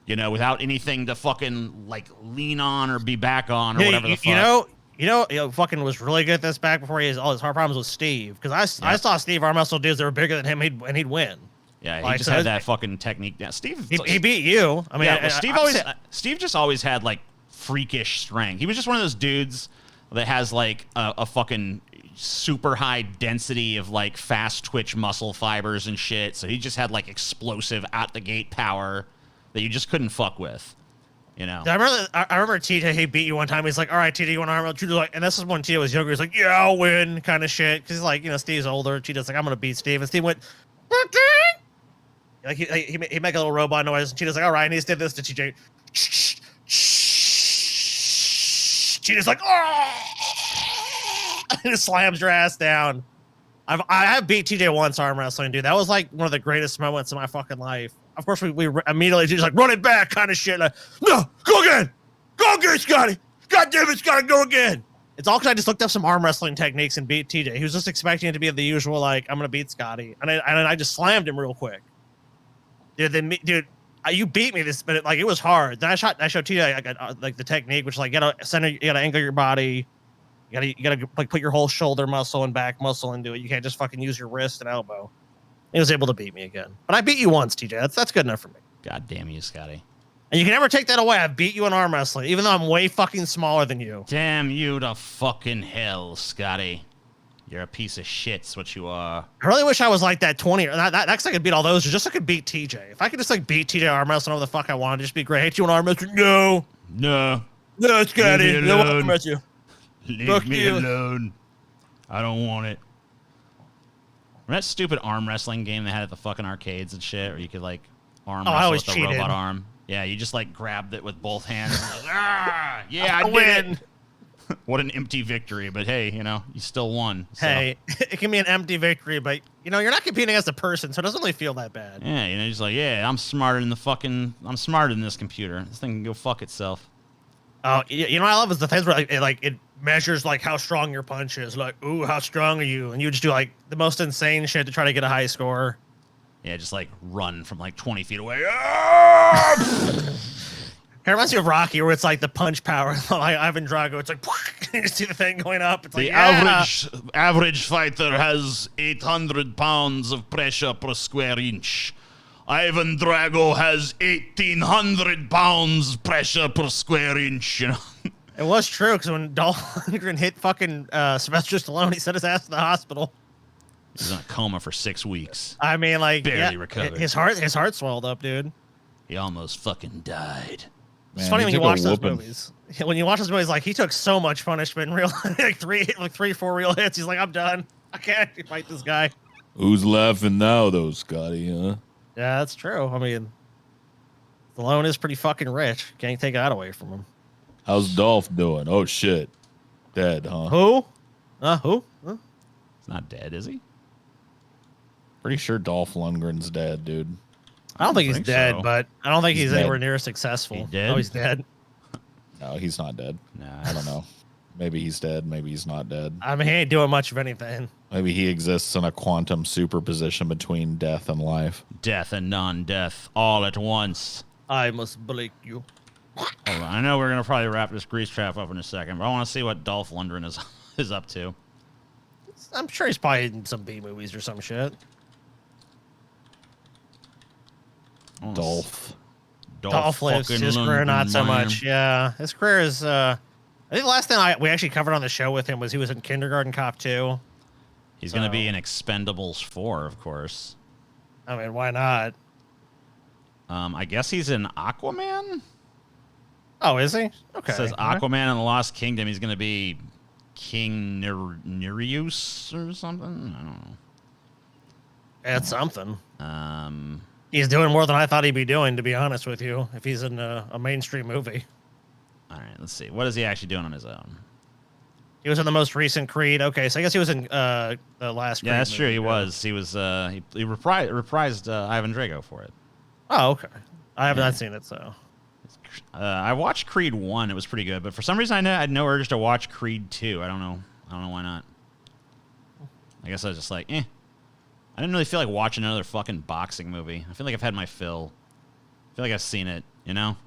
without anything to fucking like lean on or be back on or Yeah, whatever the fuck. Fucking was really good at this back before he has all his heart problems with Steve. Because I Yeah. saw Steve arm wrestle dudes that were bigger than him, and he'd win. Yeah, he Like, just so had that's- that fucking technique. Yeah, Steve. He beat you. I mean, yeah, well, I- Steve just always had like freakish strength. He was just one of those dudes that has like a fucking super high density of like fast twitch muscle fibers and shit. So he just had like explosive out the gate power that you just couldn't fuck with. I remember TJ, he beat you one time. He's like, all right, TJ, you want to arm wrestle? TJ's like, and this is when TJ was younger. He's like, yeah, I'll win, kind of shit. Because like, Steve's older. TJ's like, I'm gonna beat Steve, and Steve went, like he make a little robot noise, and TJ's like, all right, and he just did this to TJ. TJ's like, oh, and it slams your ass down. I have beat TJ once arm wrestling, dude. That was like one of the greatest moments in my fucking life. Of course, we immediately just like run it back, kind of shit. Like, no, go again, Scotty. God damn it, Scotty, go again. It's all because I just looked up some arm wrestling techniques and beat TJ. He was just expecting it to be the usual, like, I'm gonna beat Scotty, and I just slammed him real quick. Dude, you beat me this, but it was hard. Then I showed TJ like the technique, which is like you gotta angle your body. You gotta like put your whole shoulder muscle and back muscle into it. You can't just fucking use your wrist and elbow. He was able to beat me again, but I beat you once, TJ. That's good enough for me. God damn you, Scotty. And you can never take that away. I beat you in arm wrestling, even though I'm way fucking smaller than you. Damn you to fucking hell, Scotty. You're a piece of shit's what you are. I really wish I was like that 20. That's I could beat all those, just so I could beat TJ. If I could just like beat TJ arm wrestling over the fuck I wanted, just be great. Hit you in arm wrestling. No, Scotty. Leave me No alone. arm wrestle. Leave Fuck me you. alone. I don't want it. Remember that stupid arm wrestling game they had at the fucking arcades and shit, where you could like arm I wrestle always with the cheated. robot arm? Yeah, you just like grabbed it with both hands. And, like, yeah, I did win. it. What an empty victory, but hey, you still won. So. Hey, it can be an empty victory, but you're not competing against a person, so it doesn't really feel that bad. Yeah, just like, yeah, I'm smarter than this computer. This thing can go fuck itself. Oh, what I love is the things where it measures like how strong your punch is. Like, ooh, how strong are you? And you just do like the most insane shit to try to get a high score. Yeah, just like run from like 20 feet away. Ah! It reminds me of Rocky, where it's like the punch power, like Ivan Drago. It's like you see the thing going up. It's The like, yeah. average fighter has 800 pounds of pressure per square inch. Ivan Drago has 1,800 pounds pressure per square inch. You know, It was true because when Dolph Lundgren hit fucking Sylvester Stallone, he sent his ass to the hospital. he's in a coma for 6 weeks. I mean, like, Barely recovered. His heart swelled up, dude. He almost fucking died. It's Man, funny he when you took a watch those whooping. movies. When you watch those movies, like he took so much punishment in real, like three, 4 real hits. He's like, I'm done. I can't fight this guy. Who's laughing now, though, Scotty? Huh? Yeah, that's true. I mean, Stallone is pretty fucking rich. Can't take that away from him. How's Dolph doing? Oh shit, dead, huh? Who? Who? Huh? He's not dead, is he? Pretty sure Dolph Lundgren's dead, dude. I don't think he's think dead, so. but I don't think He's he's dead. anywhere near successful. He dead? Oh, he's dead. No, he's not dead. Nah. I don't know. Maybe he's dead. Maybe he's not dead. I mean, he ain't doing much of anything. Maybe he exists in a quantum superposition between death and life. Death and non-death all at once. I must break you. Hold on. I know we're gonna probably wrap this grease trap up in a second, but I want to see what Dolph Lundgren is up to. I'm sure he's probably in some B movies or some shit. I wanna Dolph. Dolph lives. fucking His career, not Lundgren, so man. much. Yeah, his career is. I think the last thing we actually covered on the show with him was he was in Kindergarten Cop 2. He's gonna be So- in Expendables 4, of course. I mean, why not? I guess he's in Aquaman. Oh, is he? Okay. It says all right. Aquaman and the Lost Kingdom. He's gonna be King Nereus or something. I don't That's something. know. He's doing more than I thought he'd be doing, to be honest with you, if he's in a mainstream movie. All right, let's see. What is he actually doing on his own? He was in the most recent Creed. Okay, so I guess he was in the last Creed Yeah, that's true. movie, He yeah. was. He was. He reprised Ivan Drago for it. Oh, okay. I have not seen it, so. I watched Creed 1. It was pretty good, but for some reason I had no urge to watch Creed 2. I don't know why not. I guess I was just like, eh. I didn't really feel like watching another fucking boxing movie. I feel like I've had my fill. I feel like I've seen it, you know?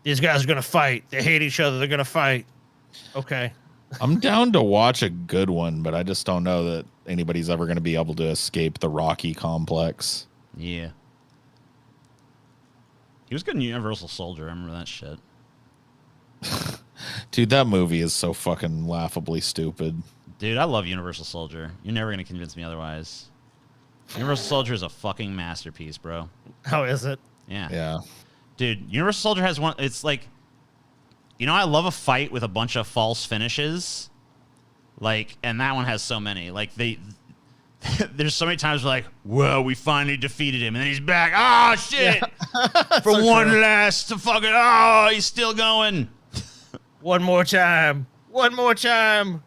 These guys are going to fight. They hate each other. They're going to fight. Okay. I'm down to watch a good one, but I just don't know that anybody's ever going to be able to escape the Rocky complex. Yeah. He was good in Universal Soldier. I remember that shit. Dude, that movie is so fucking laughably stupid. Dude, I love Universal Soldier. You're never going to convince me otherwise. Universal Soldier is a fucking masterpiece, bro. How is it? Yeah. Yeah. Dude, Universal Soldier has one. It's like, you know, I love a fight with a bunch of false finishes. Like, and that one has so many. Like, there's so many times where like, well, we finally defeated him, and then he's back. Oh, shit. For So one true. last fucking, oh, he's still going. One more time. One more time.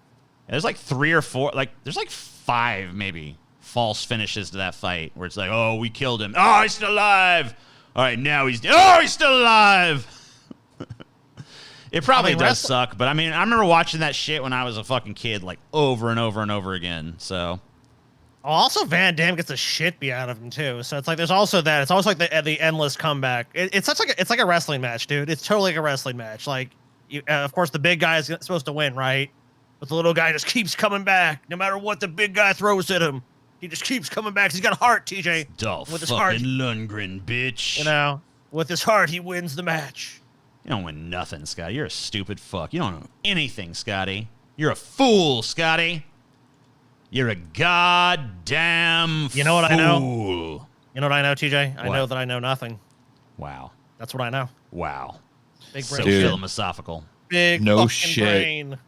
There's like 3 or 4, like, there's like 5 maybe false finishes to that fight where it's like, oh, we killed him. Oh, he's still alive. All right, now he's still alive. It probably does wrestling- suck, but I mean, I remember watching that shit when I was a fucking kid, like over and over and over again. So Oh, also, Van Damme gets the shit beat out of him too. So it's like there's also that. It's almost like the endless comeback. It's such like it's like a wrestling match, dude. It's totally like a wrestling match. Like, of course, the big guy is supposed to win, right? But the little guy just keeps coming back, no matter what the big guy throws at him. He just keeps coming back. He's got a heart, TJ. Dolph With his fucking heart. Lundgren, bitch. You know, with his heart, he wins the match. You don't win nothing, Scotty. You're a stupid fuck. You don't know anything, Scotty. You're a fool, Scotty. You're a goddamn You know what I know? fool. You know what I know, TJ? I What? know that I know nothing. Wow. That's what I know. Wow. Big So brain. Dude. philosophical. Big No fucking shit. brain.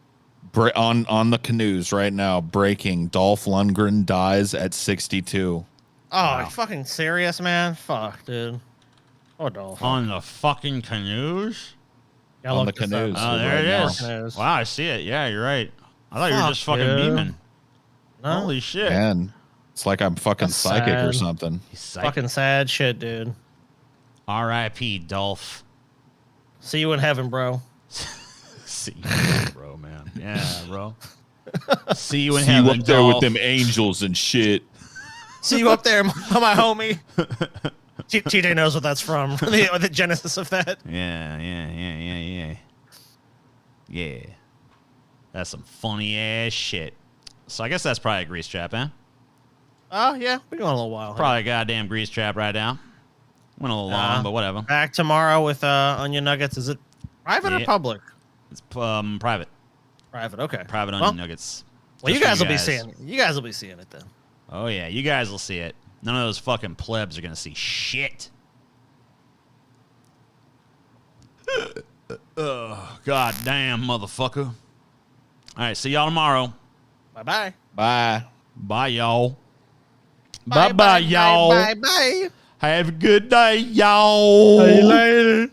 On the canoes right now, breaking. Dolph Lundgren dies at 62. Oh, Wow. you fucking serious, man? Fuck, dude. Oh, Dolph. On the fucking canoes? Gotta on look the this up. canoes. Oh, there right it now. is. Canoes. Wow, I see it. Yeah, you're right. I thought you were Fuck, just fucking dude. beaming. No? Holy shit. Man, it's like I'm fucking That's psychic or sad. something. He's psych. Fucking sad shit, dude. R.I.P. Dolph. See you in heaven, bro. See you, bro, man. Yeah, bro. See you in See heaven, you up there Dolph. with them angels and shit. See you up there, my homie. TJ knows what that's from. The genesis of that. Yeah. Yeah. That's some funny ass shit. So I guess that's probably a grease trap, huh? Oh, yeah. We're going a little while. Probably a goddamn grease trap right now. Went a little long, but whatever. Back tomorrow with onion nuggets. Is it private or public? It's private. Private, okay. Private onion nuggets. Well, you Just for guys will be seeing it. You guys will be seeing it then. Oh, yeah. You guys will see it. None of those fucking plebs are going to see shit. God damn, motherfucker. All right, see y'all tomorrow. Bye-bye. Bye. Bye, y'all. Bye-bye, y'all. Bye-bye. Have a good day, y'all. See you later.